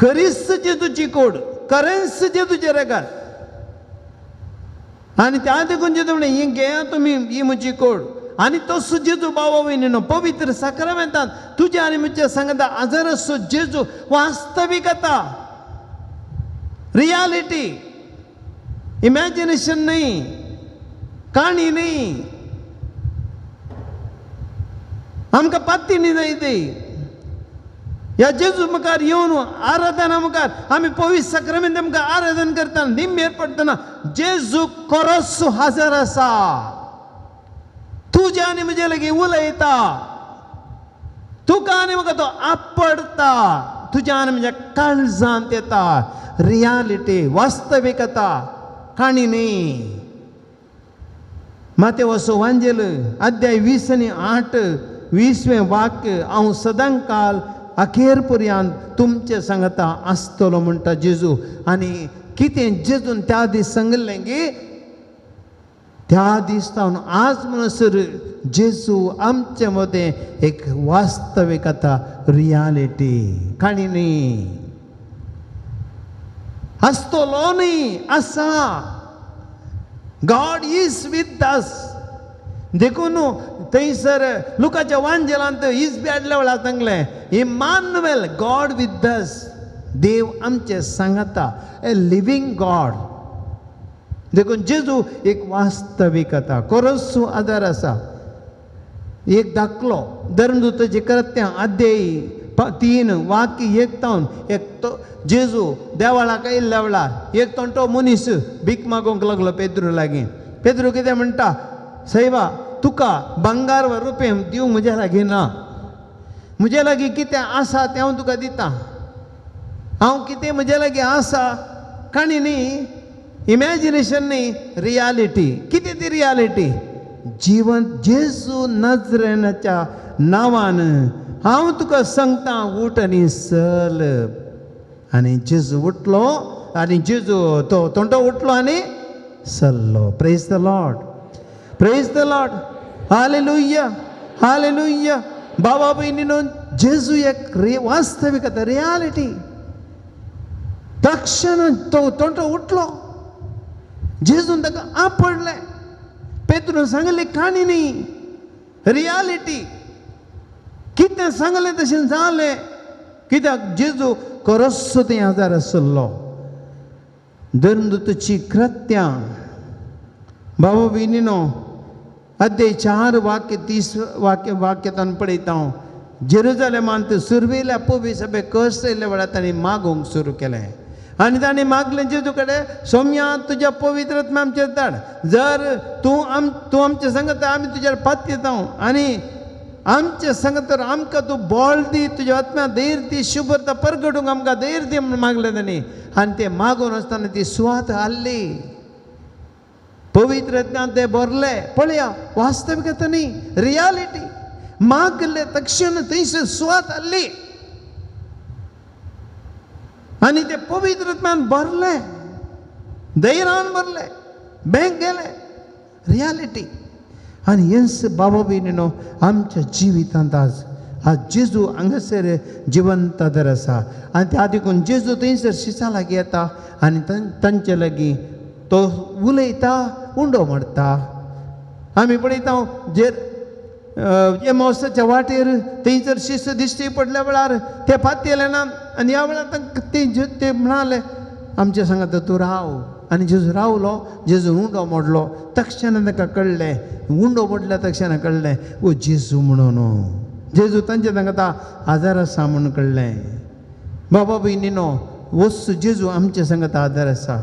खरीच जेजूची कूड, खरेंच जेजूचें रगत. आनी त्या देखून जेजू म्हणलें, ही घेया तुमी ही म्हजी कूड. आनी तो जेजू बाबा भयणीनो पवित्र साक्रामेंतांत तुज्या आनी म्हज्या सांगता आजाराचो जेजू वास्तविकता रियालिटी. इमॅजिनेशन न्ही, काणी न्ही, आमकां पाती न्ही जाय ती. ह्या जेजू मुखार येवन आराधना मुखार आमी पवित्र साक्रामेंत आमकां आराधन करतना निमेर पडटना जेजू खरोच हजर आसा. तुज्या आनी म्हजे लागीं उलयता, तुका आनी म्हाका तो आपडटा, तुज्या आनी म्हज्या काळजांत येता. रियालिटी वास्तविकता, काणी न्ही. मातेवाचो वांजेल अध्याय 20:8 20वें वाक्य, हांव सदां काल अखेर पर्यंत तुमचे सांगता आसतलो म्हणटा जेजू. आनी कितें जेजून त्या दीस सांगलें की त्या दीस सावन आज म्हणसर जेजू आमचे मदें एक वास्तविकता रियालिटी, काणी न्ही. आसतलो न्ही, आसा. God is with us. देखून थंयसर लुकाच्या वांजेलांत इजबी आदल्या वेळार सांगलें, इमानुएल, गॉड विथ अस. देव आमचे सांगता, ए लिव्हिंग गॉड. देखून जेजू एक वास्तविकता खरोच आदार आसा. एक दाखलो धर्मदूताचे कृत्यां अध्याय 3 वाक्य 1 एक तो जेजू देवाळाक येयल्ल्या वेळार एक तो मनीस भीक मागोंक लागलो पेद्रू लागीं. पेद्रू कितें म्हणटा, सैवा तुका बंगार वा रुपये दिवंक म्हज्या लागीं ना. म्हजे लागीं कितें आसा तें हांव तुका दितां. हांव कितें म्हजे लागीं आसा, काणी न्ही, इमॅजिनेशन न्ही, रियालिटी. कितें ती रियालिटी? जीवन जेजू नजरेनाच्या नांवान हांव तुका सांगता, उठ आनी चल. आनी जेजू उठलो आनी जेजू तो तोंडो उठलो आनी चल्लो. Praise the Lord, praise the Lord. Hallelujah, hallelujah. बाबा भयणीनो, जेजू एक वास्तविकता रियालिटी. तक्षण तो तोंडो उठलो. जेजून ताका आपडलें. पेद्रून सांगलें, काणी न्ही, रियालिटी. कितें सांगलें तशें जालें. कित्याक जेजू खरोच तें आदार आसलो. धर्मदूताची कृत्यां बाबा भयणीनो अध्याय 4 वाक्य 30 वाक्यान पळयता हांव. जेरुजलेमांत सुरवेल्या पवित्र सभे कश्ट येयल्या वेळार तांणी मागोवंक सुरू केलें. आनी ताणें मागलें जेजू कडेन, सोम्या तुज्या पवित्र आत्म्या आमचेर धाड. जर तूं आमचे सांगता आमी तुज्यार पात येता आनी आमचे सांगता आमकां तूं बळ दी, तुज्या आत्म्या धैर्य दी, शुभ्रता परगडूंक आमकां धैर्य दी म्हूण मागलें ताणें. आनी तें मागून आसतना ती सुवात हाडली. पवित्र आत्म्यान तें भरलें. पळया, वास्तविकता न्ही, रियालिटी. मागले तक्षण थंयसर सुवात हाडली आनी तें पवित्र आत्म्यान भरलें, धैर्यान भरलें, बँक गेलें. रियालिटी. आनी हेंच बाबा भयणीनो आमच्या जिवितांत आज जेजू हांगासर जिवंत आदार आसा. आनी त्या देखून जेजू थंयसर शिसा लागीं येता आनी तांचे लागीं तो उलयता, उंडो मारता. आमी पळयता एमावसाच्या वाटेर थंयसर शिस दिश्टी पडल्या वेळार ते पात येले ना. आनी ह्या वेळार ते म्हणाले, आमचे सांगता तूं राव, आनी जेजू रावलो जेजू उंडो मोडलो तक्षण ताका कळ्ळें उंडो मोडल्या तक्षण कळ्ळें वो जेजू म्हणून जेजू तांचे तांकां आजार आसा म्हणून कळ्ळें बाबा भयणीनो वस्तू जेजू आमचे सांगता आदार आसा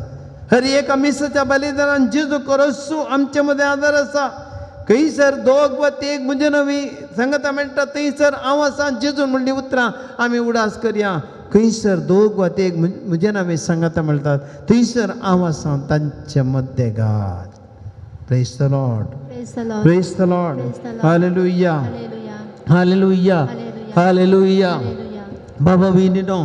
हर एका मिसाच्या बलिदानान जेजू करसू आमचे मदें आदार आसा खंयसर दोग वा तेग म्हणजे नवी सांगता मेळटा थंयसर हांव आसा जेजून म्हणली उतरां आमी उडास करया खंयसर दोग वा तेग म्हजे नांवे सांगता मेळटात थंयसर हांव आसा तांचे मध्य घात praise the Lord Praise the Lord. Praise the Lord Praise the Lord. Hallelujah Hallelujah. Hallelujah Hallelujah. Hallelujah Hallelujah. बाबा भयणीनो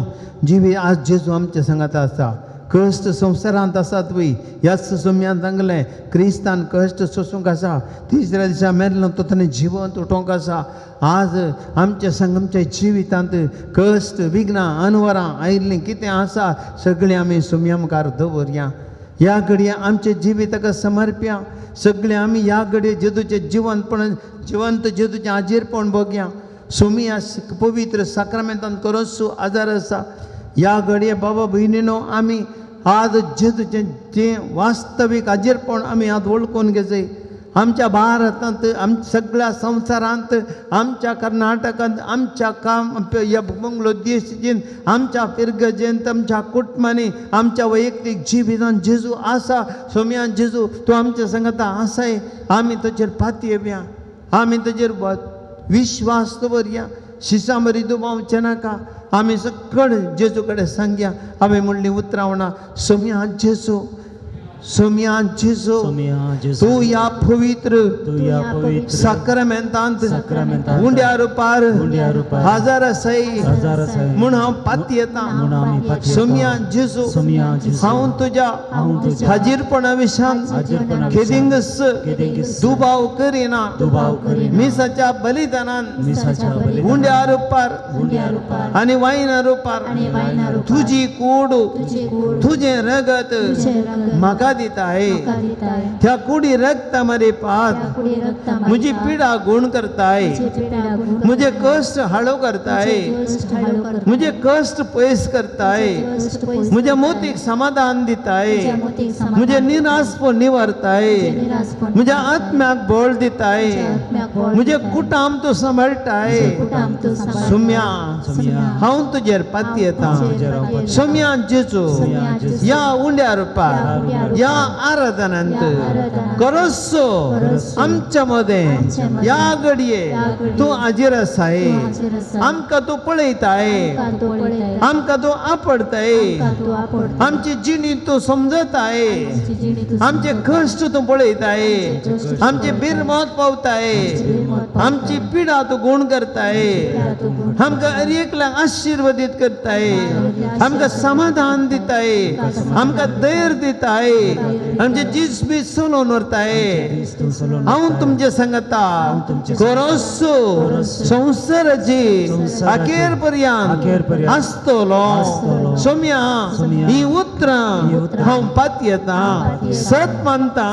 जिवी आज जेजू आमच्या संगात आसा कश्ट संवसारांत आसात वय ह्याच सोम्यान सांगलें क्रिस्तान कश्ट सोसूंक आसा तिसऱ्या दिसा मेरलो तो ताणें जिवंत उठोवंक आसा आज आमच्या आमच्या जिवितांत कश्ट विघ्नां अनवरां आयिल्लीं कितें आसा सगळीं आमी सोम्या मुखार दवरया ह्या घडये आमचें जिवीत ताका समर्पया सगळें आमी ह्या घडये जेजूचें जिवंत जेजूचें आजीरपण बगया सोमी पवित्र साक्रामेंतान करोसू आजार आसा ह्या घडये बाबा भयणीनो आमी आज जेजूचें जें वास्तवीक आजीरपण आमी आज वळखून घेजय आमच्या भारतांत सगळ्या संवसारांत आमच्या कर्नाटकांत आमच्या ह्या बंगलो देशीन आमच्या फिरगजेंत आमच्या कुटुंबांनी आमच्या वैयक्तीक जिवितांत जेजू आसा सोम्यान जेजू तूं आमच्या सांगता आसाय आमी ताचेर पाती येवया आमी ताचेर विश्वास दवरया शिसामरी दुबावचें नाका आमी सकळ जेजू कडेन सांगया हांवें म्हणली उतरावणां सोम्या जेजू सोम्या जेजू तूं ह्या पवित्र साक्रामेंतांत उंड्या रुपार हजार आसाय म्हूण हांव पाती येता सोम्या जेजू हांव तुज्या हाजीरपणा विशान खेदिंगस दुबाव करिना मिसाच्या बलिदानान उंड्या रुपार आनी वायना रुपार तुजी कूड तुजें रगत म्हाका दिता आहे त्या कुडी रक्ता मरे पात मुझी पीड़ा गुण करता है मुझे कष्ट हळो करता है मुझे कष्ट पैस करता है मुझे मोतीक समाधान देता है मुझे निराशपण निवारता है मुझे आत्म्याक बळ दिता है मुझे कुटाम तो सांभाळटा है सोम्या हांव तुजेर पाती येता सोम्या जेजू या उंड्या रुपार या आराधनांत करसो आमच्या मध्ये या घडये तूं हाजीर आसाय आमकां तूं पळयताय आमकां तूं आपडताय आमची जिणी तूं समजताय आमचे कश्ट तूं पळयताय आमचे बिरमत पावताय आमची पिडा तूं गुण करताय आमकां हर एकल्याक आशिर्वादीत करताय आमकां समाधान दिताय आमकां धैर्य दिताय आमचे जिस्मी सोलोन व्हरताय हांव तुमचे सांगता कोरोसो संवसाराची अखेर पर्यंत आसतलो सोम्या ही उतरां हांव पाती येता सत मानता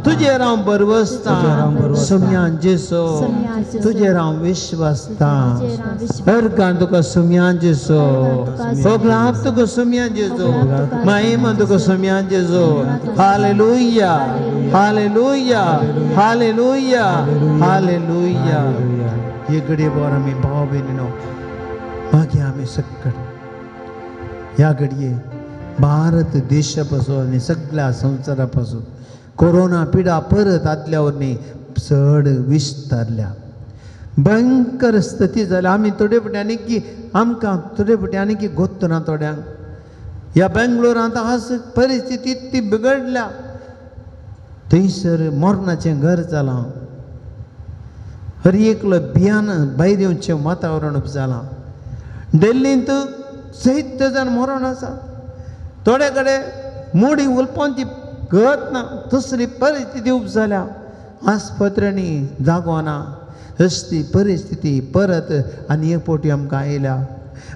तुजेर हांव बरवसता सोम्या जेसो तुजेर हांव विश्वासता हरकां तुका सोम्या जेसो सगळ्यांक तुका सोम्या जेजो महिमा तुका सोम्या जेजो हालेलुया हालेलुया हालेलुया हालेलुया हे घडये बर आमी भाव भयणीनो मागीर आमी सक्कड ह्या घडये भारत देशा पासून आनी सगळ्या संवसारा पासून कोरोना पिडा परत आदल्या वरनी चड विस्तारल्या भयंकर स्थिती जाल्या आमी थोडे फावटी की आमकां थोडे फावटी की गोत्त ना थोड्यांक ह्या बेंगलोरांत आज परिस्थिती इतली बिगडल्या थंयसर मरणाचें घर जालां हर एकलो भियान भायर येवचें वातावरण जालां दिल्लींत 7 जाण मरण आसा थोडे कडेन मोडी उलपोवची गत ना तसली परिस्थिती उपजाल्या आस्पत्र्यांनी जागो ना असली परिस्थिती परत आनी एक फावटी आमकां आयल्या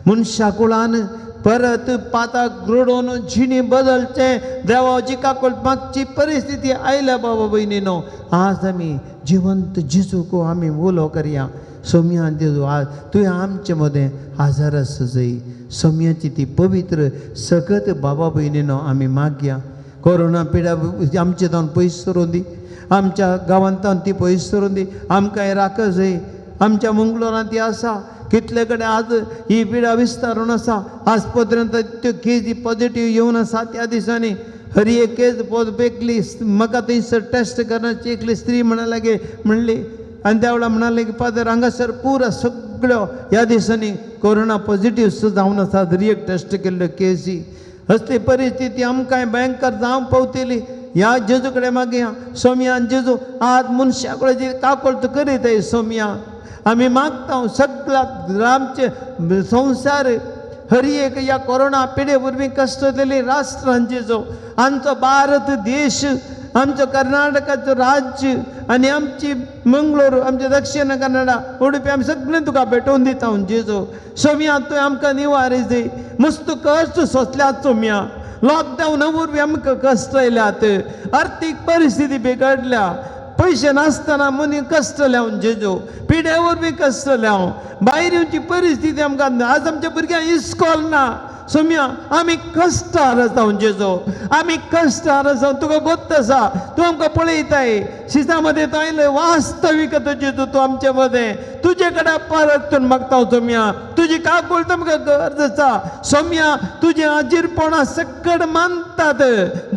मनशा कुळान परत पाताक रोडोन जिणी बदलचे देवाची काकोल मागची परिस्थिती आयल्या बाबा भयणीनो आज आमी जिवंत जेजूक आमी उलो करया सोम्या जेजू आज तुवें आमचे मदें हाजर आसा जय सोम्याची ती पवित्र सगत बाबा भयणीनो आमी मागया कोरोना पिड्या आमचे जावन पयस सरून दी, आमच्या गांवांत ती पयस सरून दी, आमकां राखच जाय. आमच्या मंगळुरांत ती आसा, कितले कडेन आज ही पिडा विस्तारून आसा. आज पर्यंत त्यो केसी पॉझिटिव्ह येवन आसा. त्या दिसांनी हरी एक केस पेकली, म्हाका थंयसर टेस्ट करण्याची एकली स्त्री म्हणली आनी त्या वेळा म्हणाले की फादर हांगासर पुरा सगळ्यो ह्या दिसांनी कोरोना पॉझिटिव्ह सुद्दां जावन आसा. हरी एक टेस्ट केल्ल्यो केसी. असली परिस्थिती आमकां भयंकर जावंक पावतली. ह्या जेजू कडेन मागया. सोम्या जेजू आज मनशा कडेन काकोळट करीत आहे. सोम्या आमी मागता सगळ्या आमचे संवसार हरी एक या कोरोना पिडे वरवीं कश्ट दिली राष्ट्रांत जेजू, आमचो भारत देश, आमचो कर्नाटकाचो राज्य आनी आमची मंगळूर, आमचे दक्षिण कन्नडा, उडुपी आमी सगळें तुका भेटोवन दिता जेजू. सोम्या तुवें आमकां निवार दी. मस्त कश्ट सोंसल्यात सोम्या. लॉकडावना वरवीं आमकां कश्ट आयल्यात. आर्थीक परिस्थिती बिगडल्या. पैसे नासतना मनी कश्टल्या जेजू. पिड्या वरवीं कश्टल्या. भायर येवची परिस्थिती आमकां. आज आमच्या भुरग्यांक इस्कॉल ना. सोम्या आमी कश्टार आसा जेजू. आमी कश्टार आसा. तुका गोत्त आसा. तूं आमकां पळयताय. शिसा मध्ये तो आयले वास्तविकता जेजू. तूं आमचे मदें तुजे कडेन परतून मागता सोम्या. तुजी काकूळ तुमकां गरज आसा. सोम्या तुजे हाजीरपणा सकड मानतात.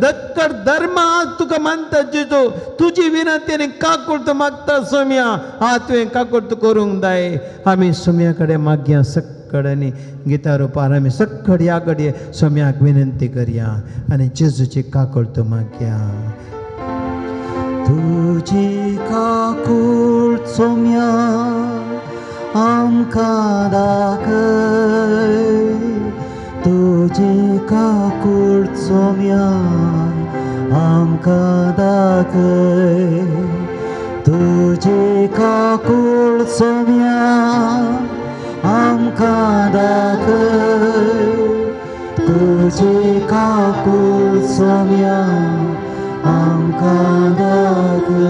दक्कड धर्म आज तुका मानतात जेजू. तुजी विनंती आनी काकूळ तूं मागता सोम्या. आज तुवें काकूळ तूं करूंक जाय. आमी सोम्या कडेन मागया. कडेनी गिता रुपार आमी सकड या घडये सोम्याक विनंती करया आनी जेजूची काकूळ तूं मागया. तुजी काकूळ सोम्या आमकां दाखय. तुजी काकूळ सोम्या आमकां दाखय. तुजी काकूळ सोम्या आमकां दाखय. तुजी काकूळ सोम्या आमकां दाखय.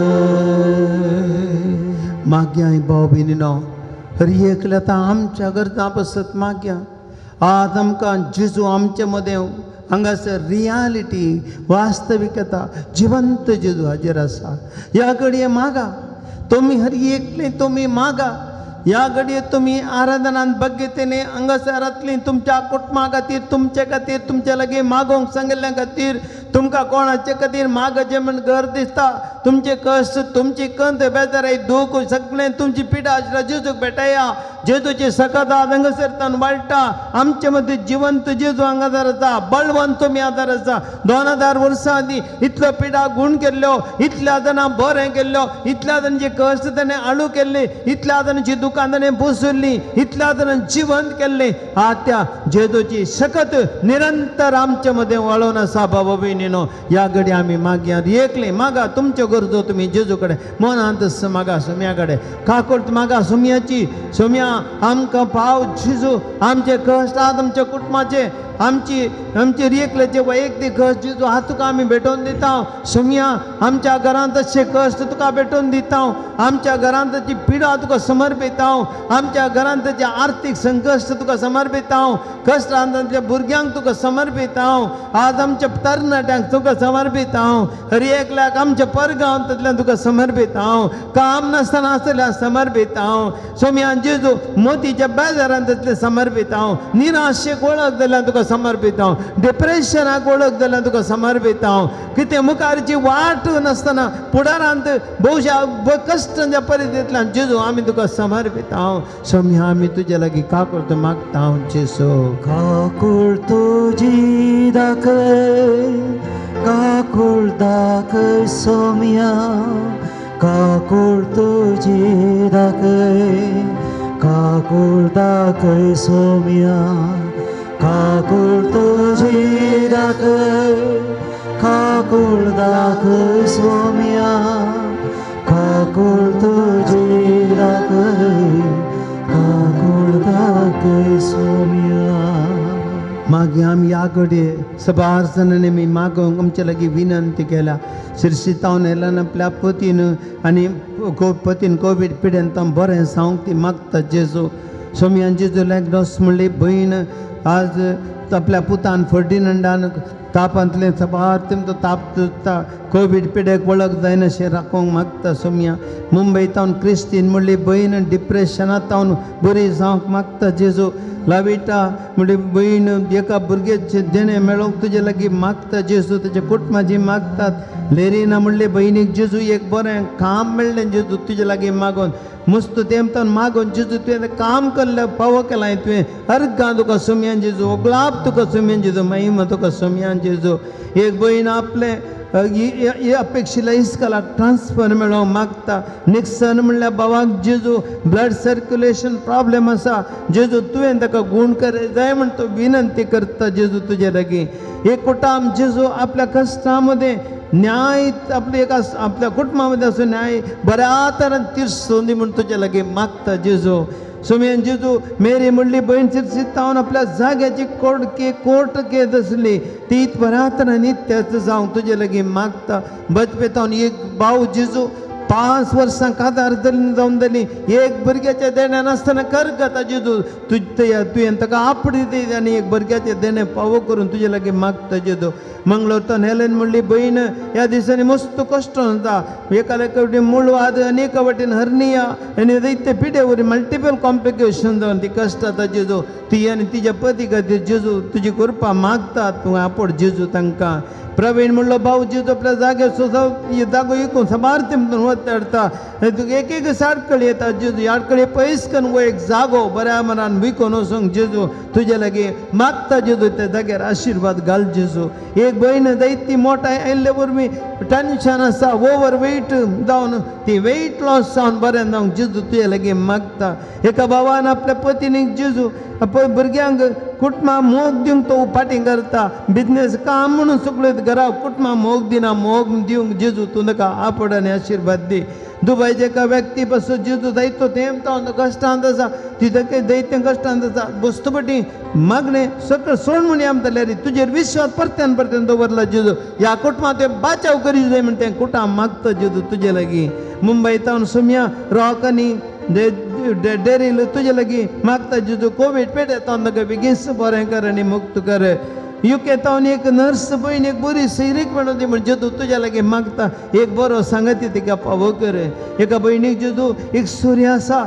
मागया भाव भयणीनो, हरी एकल्या आतां आमच्या गरजा बसत मागया. आज आमकां जेजू आमचे मदें हांगासर रियालिटी, वास्तविकता, जिवंत जेजू हाजेर आसा. ह्या घडये मागा. तुमी हरी एकले तुमी मागा. ह्या घडये तुमी आराधनांत भगवतेने हांगासरांतली तुमच्या कुटुंबा खातीर, तुमचे खातीर, तुमचे लागीं मागोवंक सांगिल्ल्या खातीर, तुमकां कोणाचे खातीर मागचें म्हण घर दिसता. तुमचे कश्ट, तुमची कंत, बेजाराय, दूख सगळें तुमची पिडा आशिल्ल्या जेजूक भेटया. जेजूची सकत आज हांगासरतान वाडटा. आमचे मदीं जिवंत जेजू हांगासर आसा. बळवंत तुमी आदार आसा. 2000 वर्सां आदीं इतलो पिडा गुण केल्लो, इतल्या जाणां बरें केल्लो, इतल्या जाणांचे कश्ट ताणें आळू केल्ले, इतल्या जाणांची दुकान ताणें बसयल्लीं, इतल्या जाणां जिवंत केल्लें. आज त्या जेजूची सकत निरंतर आमचे मदें वळोवन आसा. बाबा भयणीनो, ह्या घडी आमी मागया. एकले मागा. तुमच्यो गरजो तुमी जेजू कडेन मनांत मागा. सोम्या कडेन काकूळ मागा. सोम्याची. सोम्या आमकां पाव जेजू. आमचे कश्ट आज आमच्या कुटुंबाचे, आमचे रियेकलेचे वैयक्तीक कश्ट जेजू हांव तुका आमी भेटोवन दिता. सोम्या आमच्या घरांत तशे कश्ट तुका भेटोवन दिता. आमच्या घरांत ताची पिडा तुका समर्पिता. आमच्या घरांत ताचे आर्थीक संकश्ट तुका समर्पिता. कश्ट आमच्या भुरग्यांक तुका समर्पिता. आज आमच्या तरणाट्यांक तुका समर्पिता. हरी एकल्याक आमच्या परगांवांतल्यान तुका समर्पिता. काम नासतना आसल्यार समर्पिता. सोम्या जेजू मोतीच्या बेजारांतले समर्पिता. निराशेक वळख जाल्यार तुका समर्पिता. डिप्रेशनाक वळख जाल्यार तुका समर्पिता. कितें मुखारची वाट नासतना फुडारांत भोवशा कश्टांच्या परिस्थितींतल्यान जेजू आमी तुका समर्पिता. सोम्या आमी तुजे लागीं काकूळ मागता जेजू. काकूळ तुजी दाखय. काकूळ दाखय सोम्या. काकूळ तुजी दाखय. काकूळ दाखय सोम्या. काकूळ तुजी दाखय. काकूळ दाखय सोम्या. काकूळ तुजी दाखय. काकूळ दाखय सोम्या. मागे आमी ह्या घडये सबार जाणांनी मी मागोवंक आमचे लागीं विनंती केल्या. शिरशितावन येयल्यान आपल्या पतीन आनी पतीन कोवीड पिड्यान तां बरें जावंक ती मागता जेजू. सोम्यान जेजू लायक डॉस म्हणली भयण आज आपल्या पुतान फर्डिनंडान तापांतले सबार तेमचो ताप तुजता कोविड पिड्याक वळख जायना अशें राखोंक मागता सोम्या मुंबयतावन क्रिस्तीन म्हणली भयण डिप्रेशनांतावन बरी जावंक मागता जेजू लाविटा म्हणजे बहीण एका भुरग्याचे देणे मेळोवंक तुजे लागीं मागता जेजू तुज्या कुटुंबाची मागतात लेरिना म्हणले बहिणीक जेजू एक बरें काम मेळ्ळें जेजू तुजे लागीं मागोन मस्त तेमतान मागोन जेजू तुवें काम केल्लें फावो केलां तुवें अर्गां तुका सोम्यान जेजू ओगलाप तुका सोम्यान जेजू महिमा तुका सोम्यान जेजू एक भयण आपले अपेक्षिल्ल्या इस्कलाक ट्रान्सफर मेळोवंक मागता निक्सन म्हणल्यार भावाक जेजू ब्लड सर्क्युलेशन प्रॉब्लेम आसा जेजू तुवें ताका गूण कर जाय म्हण तो विनंती करता जेजू तुजे लागीं एक कुटाम जेजू आपल्या कश्टा मध्ये न्याय आपले एका आपल्या कुटुंबामध्ये असो न्याय बऱ्या तरेन तीर्सोंदी म्हण तुजे लागीं मागता जेजू सोम्यान जेजू मेरी म्हणली बहीण चितावन आपल्या जाग्याची कोर्ट केस आसली ती बऱ्या तरेन नित्याच जावंक तुजे लागीं मागता बचपेतावन एक भाव जेजू 5 वर्सां कादार जावन जाली एक भुरग्याच्या देण्या नासतना कर गता जेजू तुवें ताका आपडी दी आनी एक भुरग्याचे देणे फावो करून तुजे लागीं मागता जेजू मंगळूरतान हेलेन म्हणली बहीण ह्या दिसांनी मस्त कश्ट जाता एका वटेन मूळवाद अनेक वटेन हर्निया आनी दैत्य पिडे वरी मल्टिपल कॉम्प्लिकेशन जावन ती कश्ट जाता जेजू ती आनी तिच्या पती खातीर जेजू तुजी कृपा मागता तूं आपड जेजू तांकां प्रवीण म्हणलो भाऊ जेजू आपल्या जाग्यार जागो विकून सबार तेमतून वत हाडटा एक एक साडकळी येता जेजू याडकळी पयस करून वो एक जागो बऱ्या मनान विकून वचूंक जेजू तुजे लागीं मागता जेजू त्या जाग्यार आशिर्वाद घाल जेजू एक भयण दैती मोठाय आयिल्ले वरवीं टेन्शन आसा ओवर वेट जावन ती वेट लॉस जावन बरें जावंक जेजू तुजे लागीं मागता एका भावान आपल्या पत्नीक जेजू भुरग्यांक कुटुंबां मोग दिवंक तो फाटीं करता बिजनेस काम म्हणून सगळ्यो घरा कुटुंबां मोग दिना मोग दिवंक जेजू तूं ताका आपड आनी आशिर्वाद दी दुबयचे एका व्यक्ती पासून जेजू दैतो तेम तो कश्टांत आसा तिथे दैत्य कश्टांत आसा बस्तपटी मागणें सकळ सोड म्हण आमतल्यारी तुजेर विश्वास परत्यान परत्यान दवरला जेजू ह्या कुटुंबां तुवें बाचाव करी जाय म्हण तें कुटाम मागता जेजू तुजे लागीं मुंबयतावन सोम्या रॉकानी डेरील तुजे लागीं मागता जेजू कोवीड पेटयता ताका बेगीन बरें कर आनी मुक्त कर युकेतावन एक नर्स भयण एक बरी सैरीक मेळून दी म्हण जेजू तुज्या लागीं मागता एक बरो सांगाती तिका फावो कर एका भयणीक जेजू एक सूर्य आसा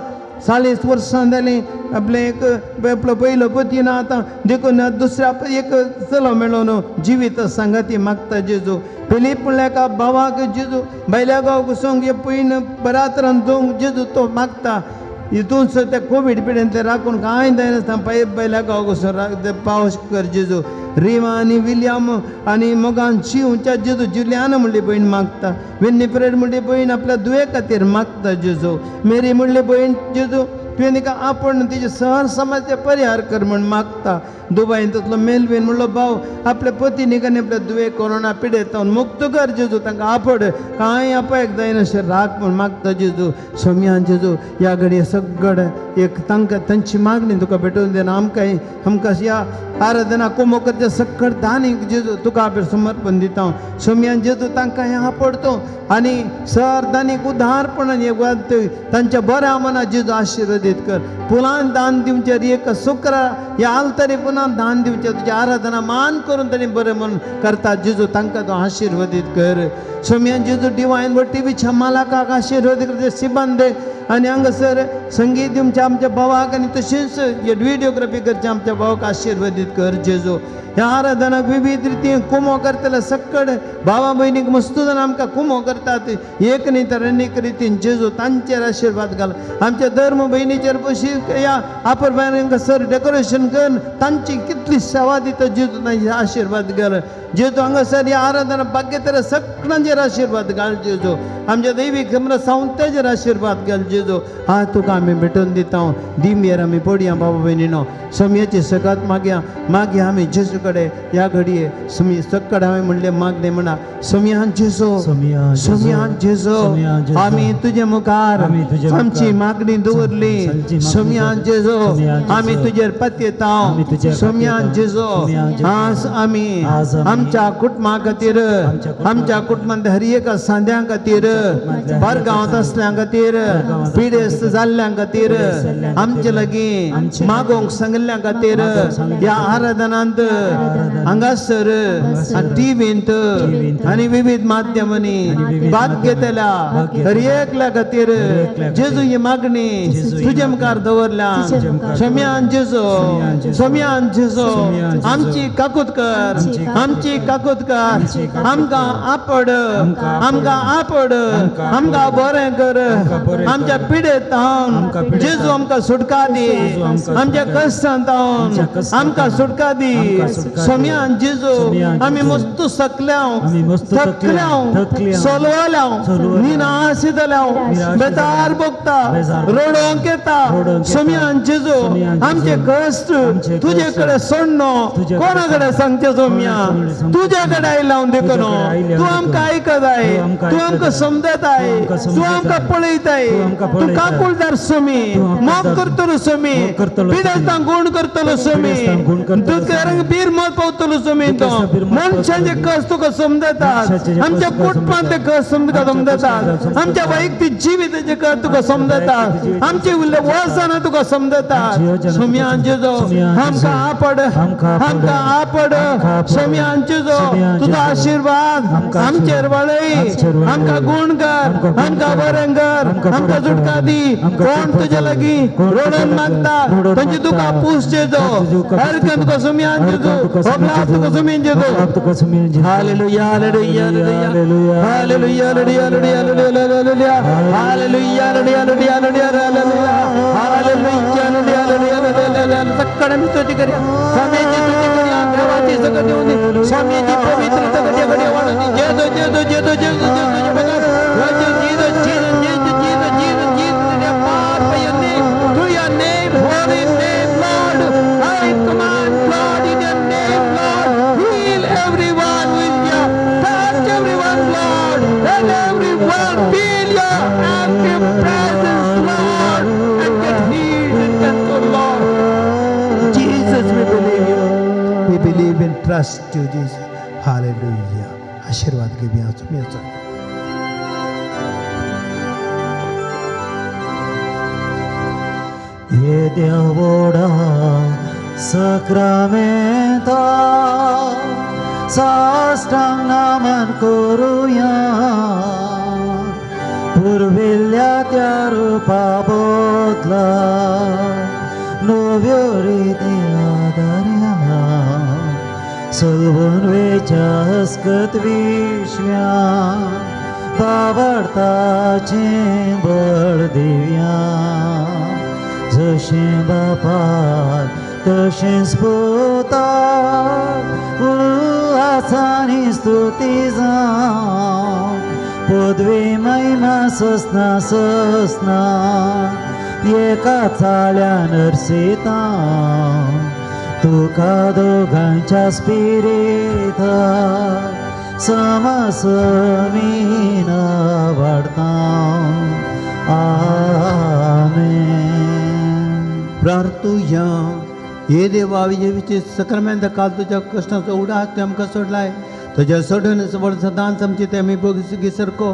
40 वर्सां जालीं आपले एक आपलो पयलो पती ना आतां देखून दुसऱ्या एक चलो मेळोन जिवीत सांगाती मागता जेजू फिलीप म्हणल्या एका भावाक जेजू भायल्या गांवाक वचोंक पयन बऱ्या तरेन जावंक जेजू तो मागता हितून त्या कोवीड पिड्यांतले राखून कांय जायनासतना भायल्या गांवाक वचून पावस कर जेजू रिमा आनी विलियम आनी मोगान शिवच्या जेजू जुलियाना म्हणली भयण मागता विनिफ्रेड म्हणली भयण आपल्या दुये खातीर मागता जेजू मेरी म्हणली भयण जेजू तुवें तिका आपण तिचे सहर समाजाचे परिहार कर म्हण मागता दुबयन तसलो मेलवीन म्हणलो भाव आपल्या पतीनीक आनी आपल्या दुये कोरोना पिडेतावन मुक्त कर जेजू तांकां आपड कांय अपायक जायना अशें राख म्हण मागता जेजू सोम्यान जेजू ह्या घडये सगळे एक तांकां तांची मागणी तुका भेटोवन दिना आमकां ह्या आराधना कोमोकरच्या सक्कड दानीक जेजू तुका हांवें समर्पण दिता सोम्यान जेजू तांकां हें आपडतो आनी सर दानीक उदारपणान हे वाद तांच्या बऱ्या मना जेजू आशिर्वादीत कर पुलान दान दिवचें एक शुक्र ह्या आलतरी पुलान दान दिवचें तुजी आराधना मान करून तांणी बरें म्हणून करता जेजू तांकां तो आशिर्वादीत कर सोम्यान जेजू डिवायन वर टीव्हीच्या मालकाक आशिर्वाद करता सिबान दे आनी हांगासर संगीत दिवचें आमच्या भावाक आनी तशेंच व्हिडिओग्राफी करचें आमच्या भावाक आशिर्वादीत कर जेजू ह्या आराधनाक विविध रितीन कुमो करतले सक्कड भावा भयणीक मस्त जावन आमकां कुमो करतात एक न्ही तर अनेक रितीन जेजू तांचेर आशिर्वाद घाल आमच्या धर्म भयणीचेर बशी या आपर बायलांक सर डेकोरेशन कर तांची कितली सेवा दिता जेजू तांचे आशिर्वाद घाल जेजू हांगासर ह्या आराधना भाग्येतर सगळ्यांचेर आशिर्वाद घाल जेजू आमच्या दैवीक सावंताचेर आशिर्वाद घाल जेजू हा तुका आमी भेटोवन दिता दिमेर आमी पडया बाबा भयणीनो सोम्याची सगात मागया आमी जेजू कडेन ह्या घडये सुमी सक्कड हांवें म्हणले मागणे म्हणा सोम्यान जेजो सोम्यान जेजो, सोम्यान जेजो सोम्यान जेजो, आमी तुजे मुखार आमी तुजे मुखार आमची मागणी दवरली आमची मागणी सोम्यान जेजो सोम्यान जेजो, आमी तुजेर पातयेता आमी तुजेर सोम्यान पातयेता, जेजो सोम्यान जेजो, आज आमी आज आमी आमच्या कुटुंबा खातीर आमच्या कुटुंबांत हर एका सांद्यां खातीर कुटुंबांतल्या परगांवांत असल्यां खातीर पिडेस्त जाल्ल्यां खातीर आमचे लागीं मागोंक सांगिल्ल्या खातीर ह्या आराधनांत हांगासर टीव्हींत आनी विविध माध्यमांनी भाग घेतल्या हर एकल्या खातीर जेजू ही मागणी तुजे मुखार दवरल्या सोम्यान जेजो सोम्यान जेजो आमची काकूत कर आमची काकूत कर आमकां आपड आमकां आपड आमकां बरें कर आमच्या पिडेंतावन जेजू आमकां सुटका दी आमच्या कश्टांतावन आमकां सुटका दी सोम्यान जेजू आमी मस्त थकल्या सोलवाल्या निनाश जाल्या बेजार भोगता रडोंक येता सोम्यान जेजू आमचे कश्ट तुजे कडेन सोडनो कोणा कडेन सांगचे सोम्या तुजे कडेन आयला देखून तूं आमकां आयकताय तूं आमकां समजताय तूं आमकां पळयताय तूं काकुळदार सोमी मोग करतलो सोमी पिडेस्तांक गूण करतलो सोमी दुखेरांक बीर मत पावतलो सोमी तो मनशांचे कश्ट तुका समजतात आमच्या कुटुंबांत ते कश्ट तुका समजतात आमच्या वैयक्तीक जिविताचे कश्ट तुका समजतात आमचे उरले वळसाना तुका समजतात सोम्यान जेजो आमकां आपड आमकां आपड सोम्यान जेजो तुजो आशीर्वाद आमचेर वळय आमकां गूण कर आमकां बरें कर आमकां सुटका दी कोण तुजे लागीं रडोन मागता तांची तुका पूस जेजो हरकत तुका सोम्यान जेजो ओबलाप तुका सोम्यान जेजो hallelujah hallelujah hallelujah hallelujah hallelujah hallelujah hallelujah hallelujah hallelujah hallelujah सक्कड आमी स्तुती करया स्वामीची स्तुती करया देवाची सगळं देऊन स्वामीची पवित्रता करया करया वाढून जेजो जेजो जेजो जेजो जेजो बघा जेजो जेजो जेजो जेजो जेजो जेजो पार by your name through your name holy name Lord I command Lord in your name Lord heal everyone with your touch everyone Lord let everyone feel your active presence Lord and get healed and control Lord Jesus we believe you we believe and trust you Jesus hallelujah आशीर्वाद घेऊया तुम्ही ये देवोडा सक्रामेंता साष्टांग नमन करूया पुरविल्ल्या त्या रूपा बदला नव्यो रिती आदार्या सगळून वेच्या हस्कत विश्व्या बाबडताचे बळ दिव्या जशें बापाय तशें स्पुता आसानी स्तुती जावं पदवी महिमा ससना ससना एका चाळ्यान नरसिता तुका दोगांच्या स्पिरिता समसमीन वाडता आमेन प्रार्थुया हे देवा विजय सक्रामेंत काल तुझ्या कष्टाचो उडास ते आमकां सोडलाय तुज्या सोडून सदांच आमची ते आमी बोगसुगी सारको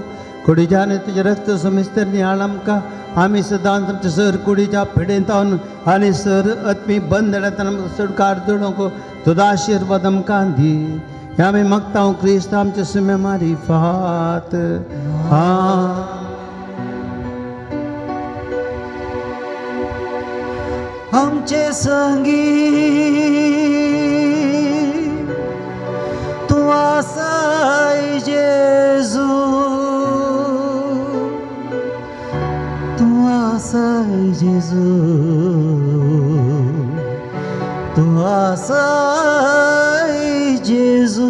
कुडीच्या आनी तुजें रक्त समिस्तर निहाळ आमकां आमी सदांच आमच्या सर कुडीच्या पिडेंतावन आनी सर आत्मी बंद येताना आमकां सुटकार जोडूंक तुजो आशिर्वाद आमकां दी हे आमी मागता क्रिस्त आमचे सुमे मारी फात आमचे संगी तूं आसाय जेजू तूं आसाय जेजू तूं आसाय जेजू